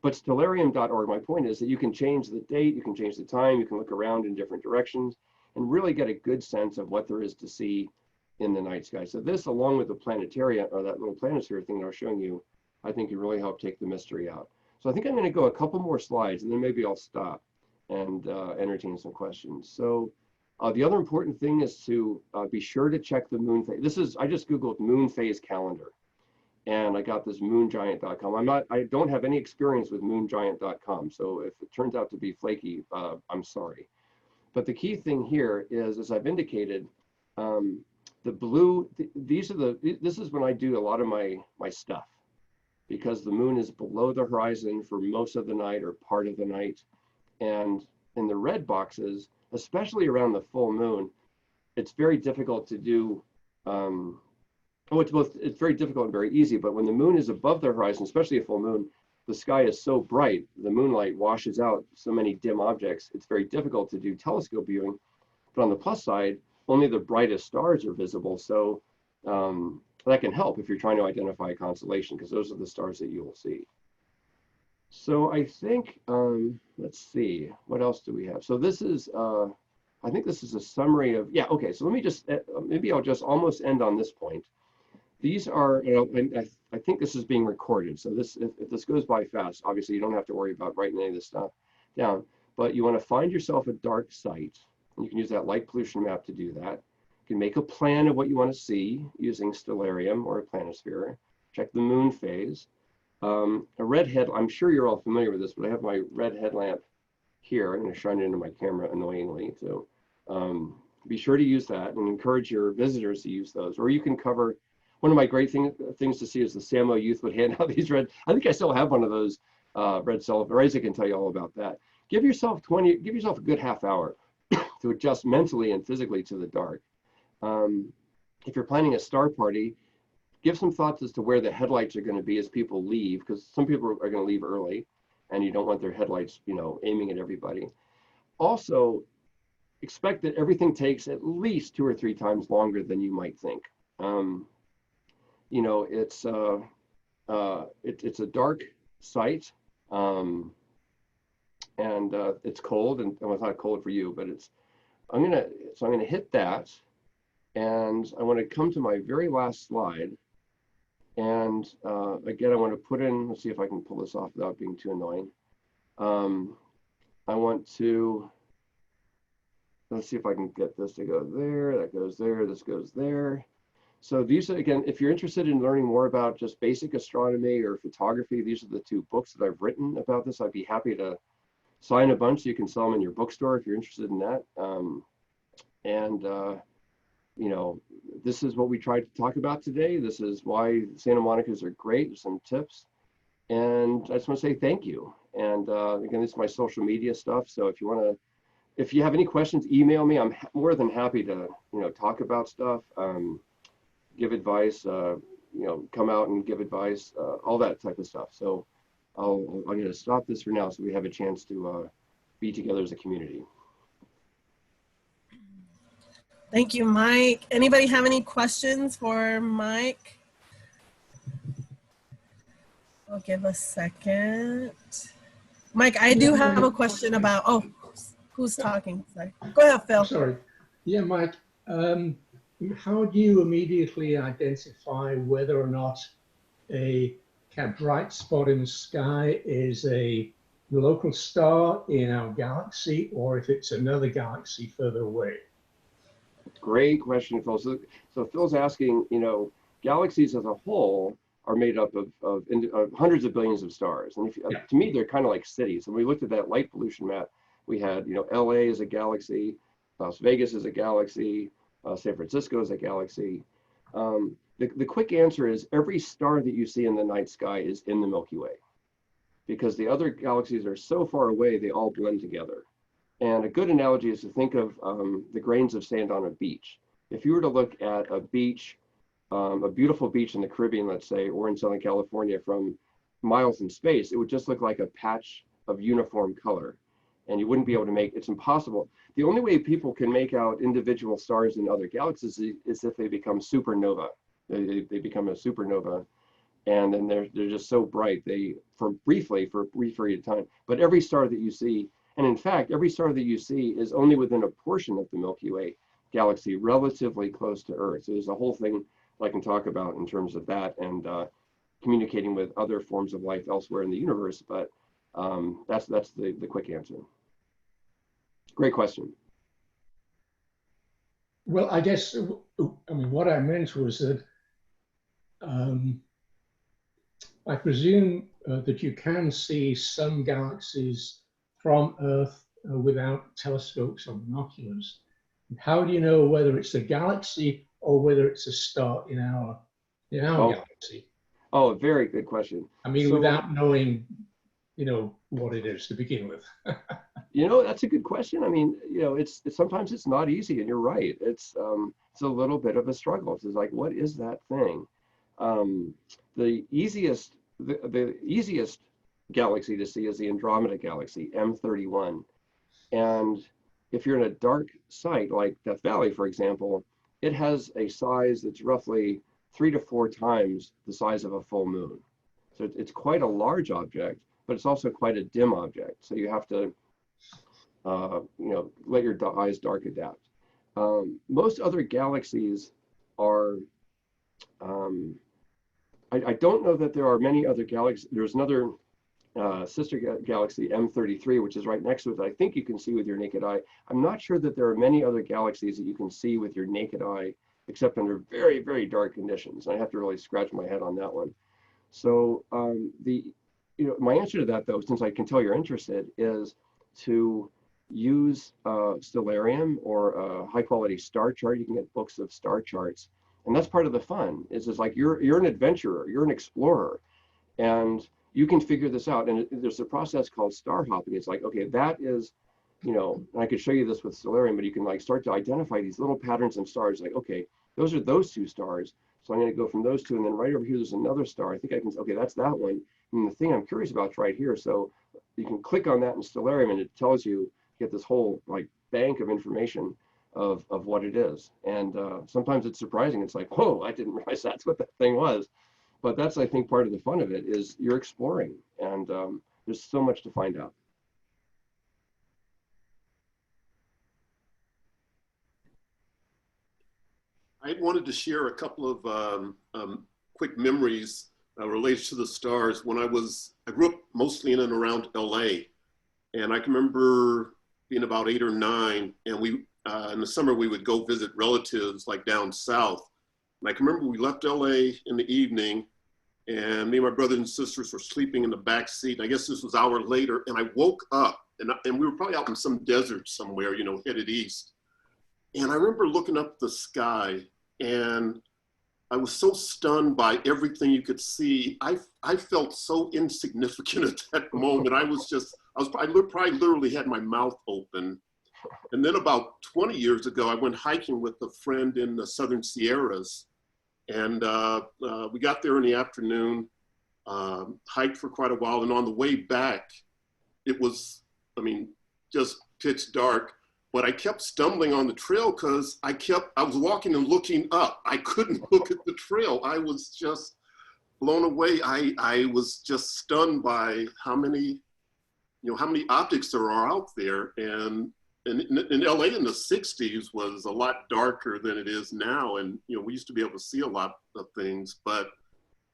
But stellarium.org, my point is that you can change the date, you can change the time, you can look around in different directions and really get a good sense of what there is to see in the night sky. So this, along with the planetarium, or that little planisphere thing that I was showing you, I think can really help take the mystery out. So I think I'm going to go a couple more slides and then maybe I'll stop and entertain some questions. So the other important thing is to be sure to check the moon phase. I just Googled moon phase calendar and I got this moongiant.com. I don't have any experience with moongiant.com. So if it turns out to be flaky, I'm sorry. But the key thing here is, as I've indicated, the blue, this is when I do a lot of my stuff, because the moon is below the horizon for most of the night or part of the night. And in the red boxes, especially around the full moon, it's very difficult to do. It's very difficult and very easy, but when the moon is above the horizon, especially a full moon, the sky is so bright, the moonlight washes out so many dim objects, it's very difficult to do telescope viewing. But on the plus side, only the brightest stars are visible. So that can help if you're trying to identify a constellation, because those are the stars that you will see. So I think, let's see, what else do we have? So this is, I think this is a summary of, yeah, okay, so let me just, maybe I'll just almost end on this point. These are, I think this is being recorded. So this, if this goes by fast, obviously you don't have to worry about writing any of this stuff down, but you want to find yourself a dark site. And you can use that light pollution map to do that. You can make a plan of what you want to see using stellarium or a planisphere. Check the moon phase. A red head, I'm sure you're all familiar with this, but I have my red headlamp here. I'm going to shine it into my camera annoyingly. So be sure to use that and encourage your visitors to use those. Or you can cover, one of my great things to see is the Samo youth would hand out these red, I think I still have one of those red cells, but Isaac can tell you all about that. Give yourself a good half hour to adjust mentally and physically to the dark. If you're planning a star party, give some thoughts as to where the headlights are going to be as people leave, because some people are going to leave early and you don't want their headlights, aiming at everybody. Also, expect that everything takes at least 2 or 3 times longer than you might think. you know, it's a dark site, and it's cold, and well, it's not cold for you, but I'm gonna hit that, and I want to come to my very last slide. And again, I want to put in, let's see if I can pull this off without being too annoying. I want to, let's see if I can get this to go there, that goes there, this goes there. So these are, again, if you're interested in learning more about just basic astronomy or photography, these are the two books that I've written about this. I'd be happy to sign a bunch so you can sell them in your bookstore if you're interested in that. You know, this is what we tried to talk about today. This is why Santa Monica's are great, some tips. And I just want to say thank you. And again, this is my social media stuff. So if you have any questions, email me. I'm more than happy to, you know, talk about stuff, give advice, you know, come out and give advice, all that type of stuff. So I'm going to stop this for now so we have a chance to be together as a community. Thank you, Mike. Anybody have any questions for Mike? I'll give a second. Mike, I do have a question about, oh, who's talking? Sorry. Go ahead, Phil. Sorry. Yeah, Mike, how do you immediately identify whether or not a bright spot in the sky is a local star in our galaxy or if it's another galaxy further away? Great question, Phil. So Phil's asking, you know, galaxies as a whole are made up of hundreds of billions of stars. And to me, they're kind of like cities. And we looked at that light pollution map. We had, you know, LA is a galaxy, Las Vegas is a galaxy, San Francisco is a galaxy. The quick answer is every star that you see in the night sky is in the Milky Way, because the other galaxies are so far away, they all blend together. And a good analogy is to think of the grains of sand on a beach. If you were to look at a beach, a beautiful beach in the Caribbean, let's say, or in Southern California from miles in space, it would just look like a patch of uniform color. And you wouldn't be able to it's impossible. The only way people can make out individual stars in other galaxies is if they become supernova. They become a supernova, and then they're just so bright, for a brief period of time. But every star that you see, and in fact, every star that you see is only within a portion of the Milky Way galaxy, relatively close to Earth. So there's a whole thing I can talk about in terms of that and communicating with other forms of life elsewhere in the universe. But that's the quick answer. Great question. Well, I guess, I mean, what I meant was that I presume that you can see some galaxies from Earth without telescopes or binoculars. How do you know whether it's a galaxy or whether it's a star in our galaxy? Oh, a very good question. I mean, without knowing, you know, what it is to begin with. You know, that's a good question. I mean, you know, sometimes it's not easy, and you're right. It's a little bit of a struggle. It's like, what is that thing? The easiest galaxy to see is the Andromeda galaxy, M31. And if you're in a dark site like Death Valley, for example, it has a size that's roughly 3 to 4 times the size of a full moon. So it's quite a large object, but it's also quite a dim object. So you have to, you know, let your eyes dark adapt. Most other galaxies are, I don't know that there are many other galaxies. There's another sister galaxy, M33, which is right next to it, that I think you can see with your naked eye. I'm not sure that there are many other galaxies that you can see with your naked eye, except under very, very dark conditions. I have to really scratch my head on that one. So my answer to that, though, since I can tell you're interested, is to use Stellarium or a high quality star chart. You can get books of star charts. And that's part of the fun, is like you're an adventurer, you're an explorer, and you can figure this out. And there's a process called star hopping. It's like, okay, that is, you know, and I could show you this with Stellarium, but you can like start to identify these little patterns in stars. Like, okay, those are those 2 stars. So I'm going to go from those 2, and then right over here, there's another star. I think I can, okay, that's that one. And the thing I'm curious about is right here. So you can click on that in Stellarium, and it tells you, get this whole like bank of information of what it is. And sometimes it's surprising. It's like, whoa, I didn't realize that's what that thing was. But that's, I think, part of the fun of it is you're exploring, and there's so much to find out. I wanted to share a couple of quick memories related to the stars. When I grew up mostly in and around LA, and I can remember being about 8 or 9, and we in the summer we would go visit relatives like down south. And I can remember we left LA in the evening, and me and my brothers and sisters were sleeping in the back seat. I guess this was an hour later, and I woke up, and we were probably out in some desert somewhere, you know, headed east. And I remember looking up the sky, and I was so stunned by everything you could see. I felt so insignificant at that moment. I probably literally had my mouth open. And then about 20 years ago, I went hiking with a friend in the Southern Sierras. And we got there in the afternoon, hiked for quite a while. And on the way back, it was, I mean, just pitch dark. But I kept stumbling on the trail because I was walking and looking up. I couldn't look at the trail. I was just blown away. I was just stunned by how many optics there are out there. And in LA in the 60s was a lot darker than it is now. And, you know, we used to be able to see a lot of things, but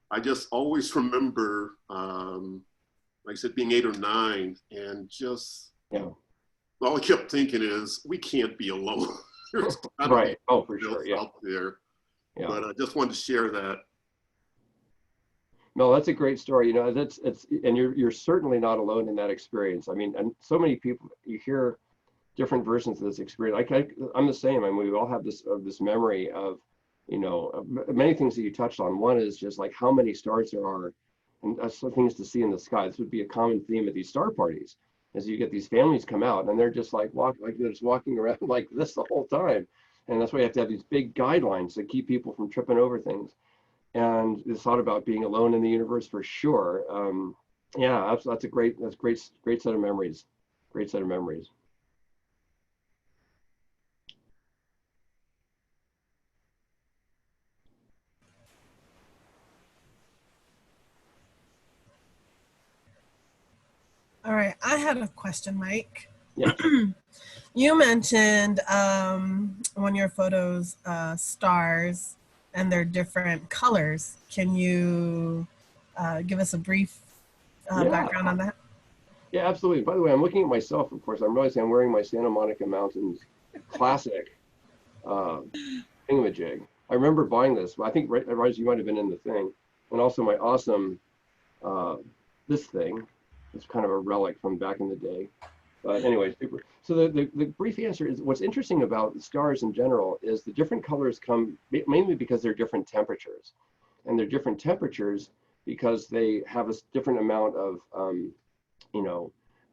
I just always remember, like I said, being 8 or 9 and just, Yeah. All I kept thinking is, we can't be alone. There's gotta Right. be Oh, for sure. Yeah. out there. Yeah. But I just wanted to share that. No, that's a great story. You know, and you're certainly not alone in that experience. I mean, and so many people, you hear different versions of this experience. I'm the same. I mean, we all have this memory of, you know, many things that you touched on. One is just like how many stars there are, and some things to see in the sky. This would be a common theme at these star parties, as you get these families come out and they're just like they're just walking around like this the whole time. And that's why you have to have these big guidelines to keep people from tripping over things. And this thought about being alone in the universe for sure. Yeah, that's a great set of memories. Great set of memories. All right, I had a question, Mike. Yeah. You mentioned on your photos stars and their different colors. Can you give us a brief background on that? Yeah, absolutely. By the way, I'm looking at myself, of course. I'm realizing I'm wearing my Santa Monica Mountains classic thingamajig. I remember buying this. I think, Raj, you might have been in the thing. And also my awesome, this thing. It's kind of a relic from back in the day. But anyway, so the brief answer is, what's interesting about stars in general is the different colors come mainly because they're different temperatures. And they're different temperatures because they have a different amount of,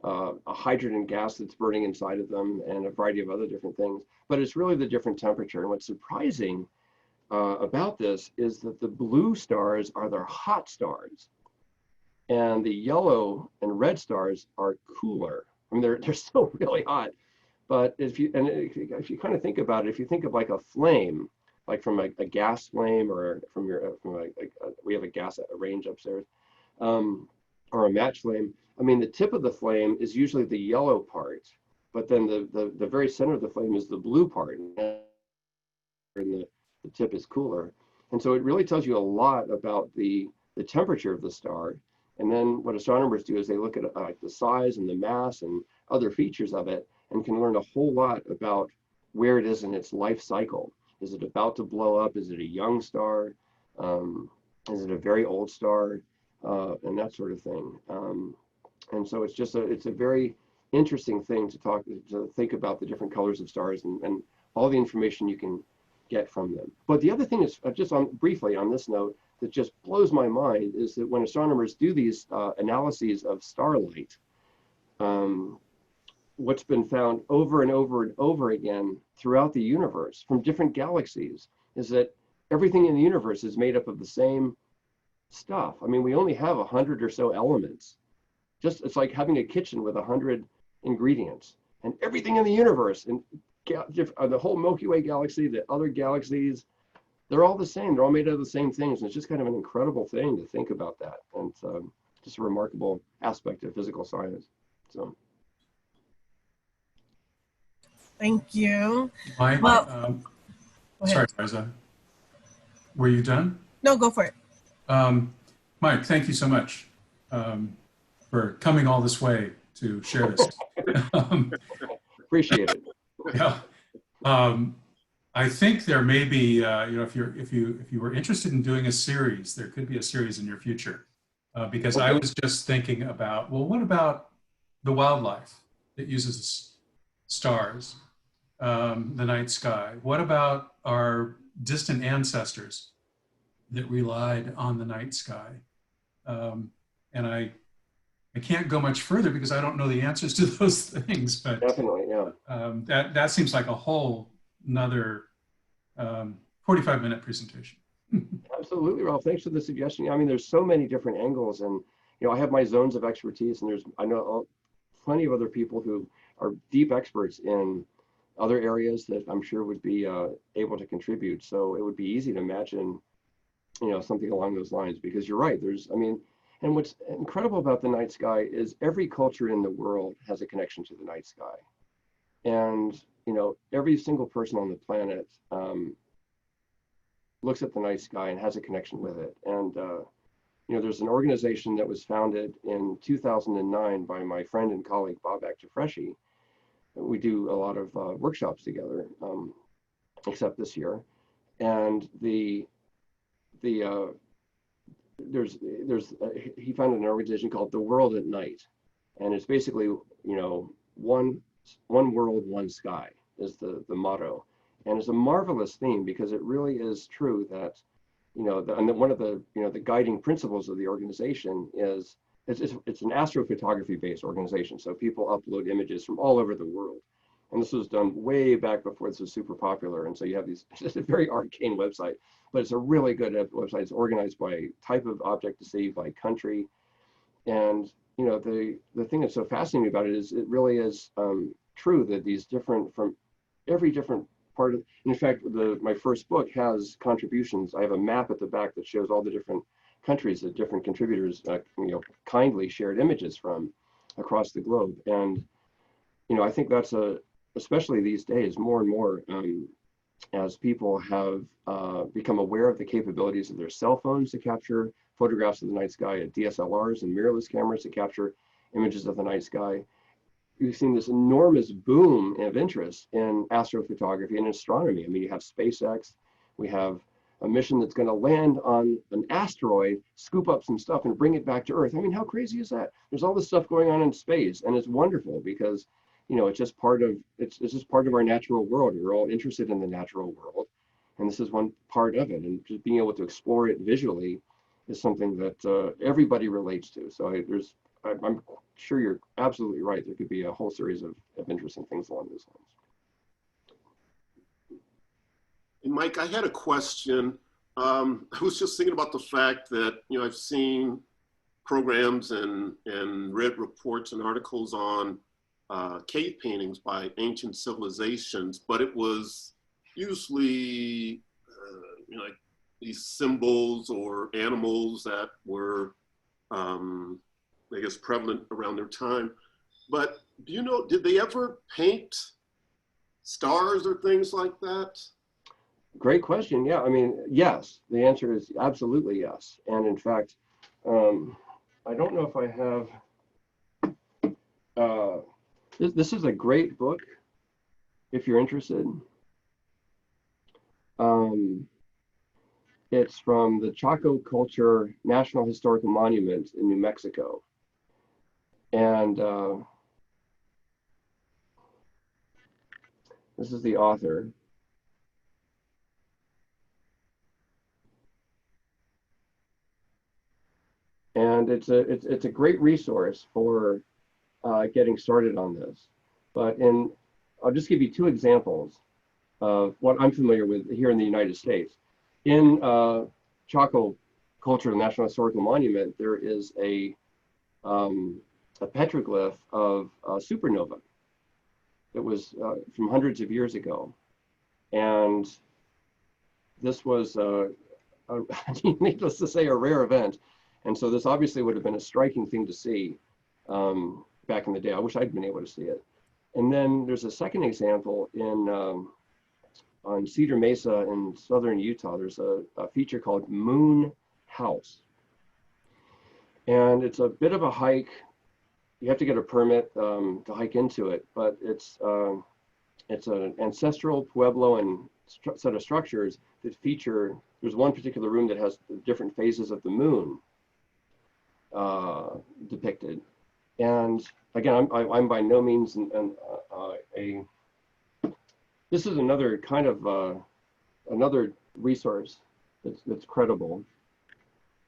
a hydrogen gas that's burning inside of them and a variety of other different things. But it's really the different temperature. And what's surprising about this is that the blue stars are their hot stars. And the yellow and red stars are cooler. I mean, they're still really hot, but if you kind of think about it, if you think of like a flame, like from a gas flame, or we have a gas range upstairs, or a match flame. I mean, the tip of the flame is usually the yellow part, but then the very center of the flame is the blue part, and the tip is cooler. And so it really tells you a lot about the temperature of the star. And then what astronomers do is they look at like the size and the mass and other features of it, and can learn a whole lot about where it is in its life cycle. Is it about to blow up? Is it a young star? Is it a very old star? And that sort of thing. And so it's a very interesting thing to think about the different colors of stars and all the information you can get from them. But the other thing is, just briefly on this note, that just blows my mind is that when astronomers do these analyses of starlight, what's been found over and over and over again throughout the universe from different galaxies is that everything in the universe is made up of the same stuff. I mean, we only have 100 or so elements. It's like having a kitchen with 100 ingredients, and everything in the universe the whole Milky Way galaxy, the other galaxies, they're all the same. They're all made out of the same things. And it's just kind of an incredible thing to think about that. And just a remarkable aspect of physical science. So. Thank you. Mike, Well, sorry, Liza. Were you done? No, go for it. Mike, thank you so much for coming all this way to share this. Appreciate it. Yeah. I think there may be, you know, if you were interested in doing a series, there could be a series in your future, because I was just thinking about, well, what about the wildlife that uses stars, the night sky? What about our distant ancestors that relied on the night sky? And I can't go much further because I don't know the answers to those things, but definitely, yeah. That seems like a whole another 45-minute presentation. Absolutely, Ralph. Thanks for the suggestion. I mean, there's so many different angles, and you know, I have my zones of expertise, and I know plenty of other people who are deep experts in other areas that I'm sure would be able to contribute. So it would be easy to imagine, you know, something along those lines, because you're right. I mean, and what's incredible about the night sky is every culture in the world has a connection to the night sky. And, you know, every single person on the planet looks at the night sky and has a connection with it. And, you know, there's an organization that was founded in 2009 by my friend and colleague, Bob Actifreschi. We do a lot of workshops together, except this year. And he founded an organization called The World at Night. And it's basically, you know, one world, one sky is the motto. And it's a marvelous theme because it really is true that, you know, one of the, you know, the guiding principles of the organization is it's an astrophotography based organization. So people upload images from all over the world. And this was done way back before this was super popular. And so you have these, it's a very arcane website, but it's a really good website. It's organized by type of object to see, by country. And, you know, the thing that's so fascinating about it is it really is true that these different, from every different part of, in fact, my first book has contributions. I have a map at the back that shows all the different countries that different contributors, you know, kindly shared images from across the globe. And, you know, I think that's especially these days, more and more, as people have become aware of the capabilities of their cell phones to capture photographs of the night sky, DSLRs and mirrorless cameras to capture images of the night sky. We've seen this enormous boom of interest in astrophotography and astronomy. I mean, you have SpaceX, we have a mission that's going to land on an asteroid, scoop up some stuff and bring it back to Earth. I mean, how crazy is that? There's all this stuff going on in space, and it's wonderful because, you know, it's just part of our natural world. We're all interested in the natural world, and this is one part of it. And just being able to explore it visually is something that everybody relates to. So I'm sure you're absolutely right. There could be a whole series of interesting things along those lines. And Mike, I had a question. I was just thinking about the fact that, you know, I've seen programs and read reports and articles on cave paintings by ancient civilizations, but it was usually, you know, like these symbols or animals that were, I guess, prevalent around their time. But do you know, did they ever paint stars or things like that? Great question. Yeah, I mean, yes. The answer is absolutely yes. And in fact, I don't know if I have, this is a great book if you're interested. It's from the Chaco Culture National Historical Monument in New Mexico. And this is the author. And it's a great resource for getting started on this. But I'll just give you two examples of what I'm familiar with here in the United States. In Chaco Culture National Historical Monument, there is a petroglyph of a supernova. that was from hundreds of years ago. And this was, needless to say, a rare event. And so this obviously would have been a striking thing to see back in the day. I wish I'd been able to see it. And then there's a second example in on Cedar Mesa in southern Utah. There's a feature called Moon House. And it's a bit of a hike. You have to get a permit to hike into it, but it's an ancestral Pueblo and set of structures that feature, there's one particular room that has the different phases of the moon depicted. And again, I'm by no means this is another kind of another resource that's credible.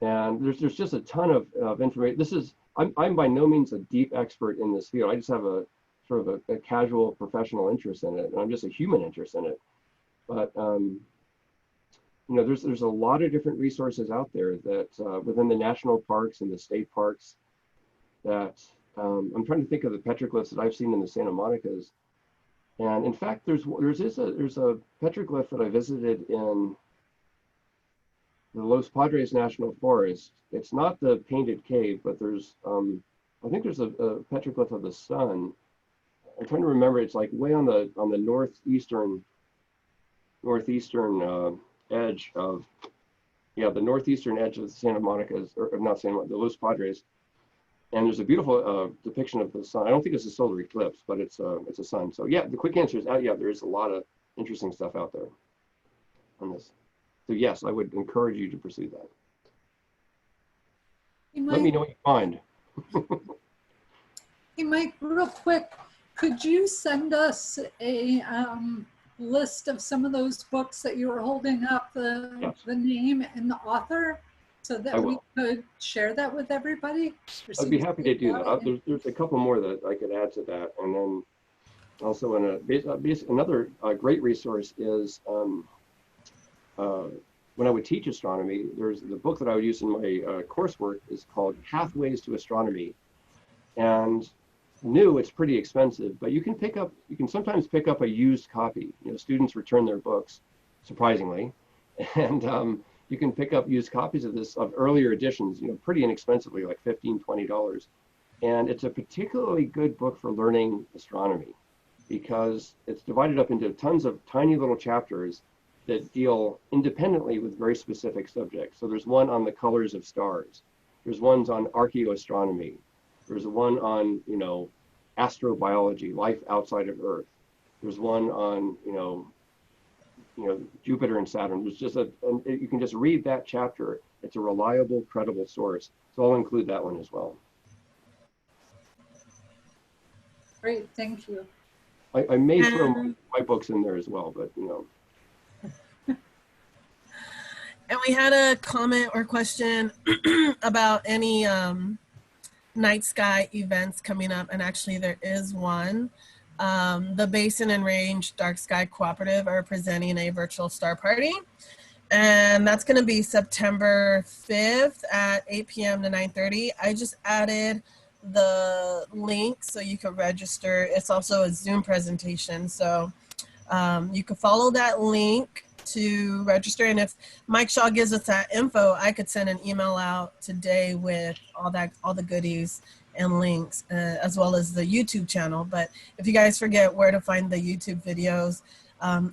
And there's just a ton of information. This is, I'm by no means a deep expert in this field. I just have a sort of a casual professional interest in it, and I'm just a human interest in it. But you know, there's a lot of different resources out there that within the national parks and the state parks that I'm trying to think of the petroglyphs that I've seen in the Santa Monicas. And in fact, there's a petroglyph that I visited in the Los Padres National Forest. It's not the painted cave, but there's I think there's a petroglyph of the sun. I'm trying to remember. It's like way on the northeastern edge of, yeah, the northeastern edge of the Santa Monicas, or not Santa Monica, the Los Padres. And there's a beautiful depiction of the sun. I don't think it's a solar eclipse, but it's a sun. So yeah, the quick answer is yeah, there is a lot of interesting stuff out there on this. So yes, I would encourage you to pursue that. Hey, Mike, let me know what you find. hey Mike, real quick, could you send us a list of some of those books that you were holding up, Yes. the name and the author, so that we could share that with everybody? I'd be happy to do that. There's a couple more that I could add to that. And then also another great resource is when I would teach astronomy, there's the book that I would use in my coursework is called Pathways to Astronomy. And new, it's pretty expensive, but you can sometimes pick up a used copy. You know, students return their books, surprisingly, and you can pick up used copies of earlier editions, you know, pretty inexpensively, like $15, $20. And it's a particularly good book for learning astronomy because it's divided up into tons of tiny little chapters that deal independently with very specific subjects. So there's one on the colors of stars. There's ones on archaeoastronomy. There's one on, you know, astrobiology, life outside of Earth. There's one on, you know, Jupiter and Saturn. There's just you can just read that chapter. It's a reliable, credible source. So I'll include that one as well. Great, thank you. I may throw my books in there as well, but you know. And we had a comment or question about any night sky events coming up, and actually there is one. The Basin and Range Dark Sky Cooperative are presenting a virtual star party, and that's going to be September 5th at 8 p.m. to 9:30. I just added the link so you can register. It's also a Zoom presentation, so you can follow that link to register. And if Mike Shaw gives us that info, I could send an email out today with all the goodies and links, as well as the YouTube channel. But if you guys forget where to find the YouTube videos,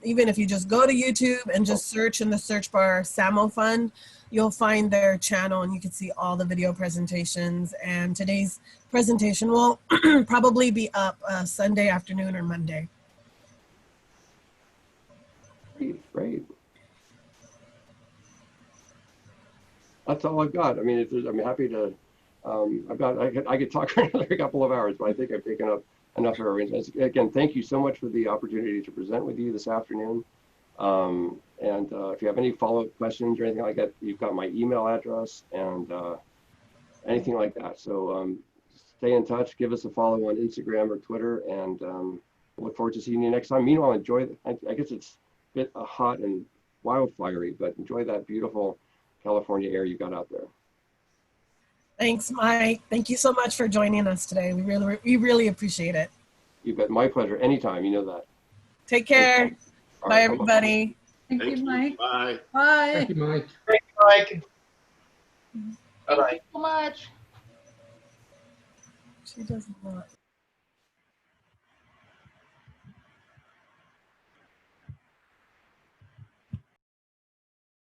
even if you just go to YouTube and just search in the search bar Samo Fund, you'll find their channel and you can see all the video presentations. And today's presentation will probably be up Sunday afternoon or Monday. Great. That's all I've got. I mean, I'm happy to. I could talk for another couple of hours, but I think I've taken up enough of our arrangements. Again, thank you so much for the opportunity to present with you this afternoon. And if you have any follow-up questions or anything like that, you've got my email address and anything like that. So stay in touch. Give us a follow on Instagram or Twitter, and look forward to seeing you next time. Meanwhile, enjoy. I guess it's a bit hot and wildfire-y, but enjoy that beautiful California air you got out there. Thanks, Mike. Thank you so much for joining us today. We really appreciate it. You bet. My pleasure. Anytime. You know that. Take care. All Bye, right, bye-bye. everybody. Thank Thank you, you. Mike. Bye. Bye. Thank you, Mike. Thank you, Mike. Bye-bye. Thank you so much. She doesn't want.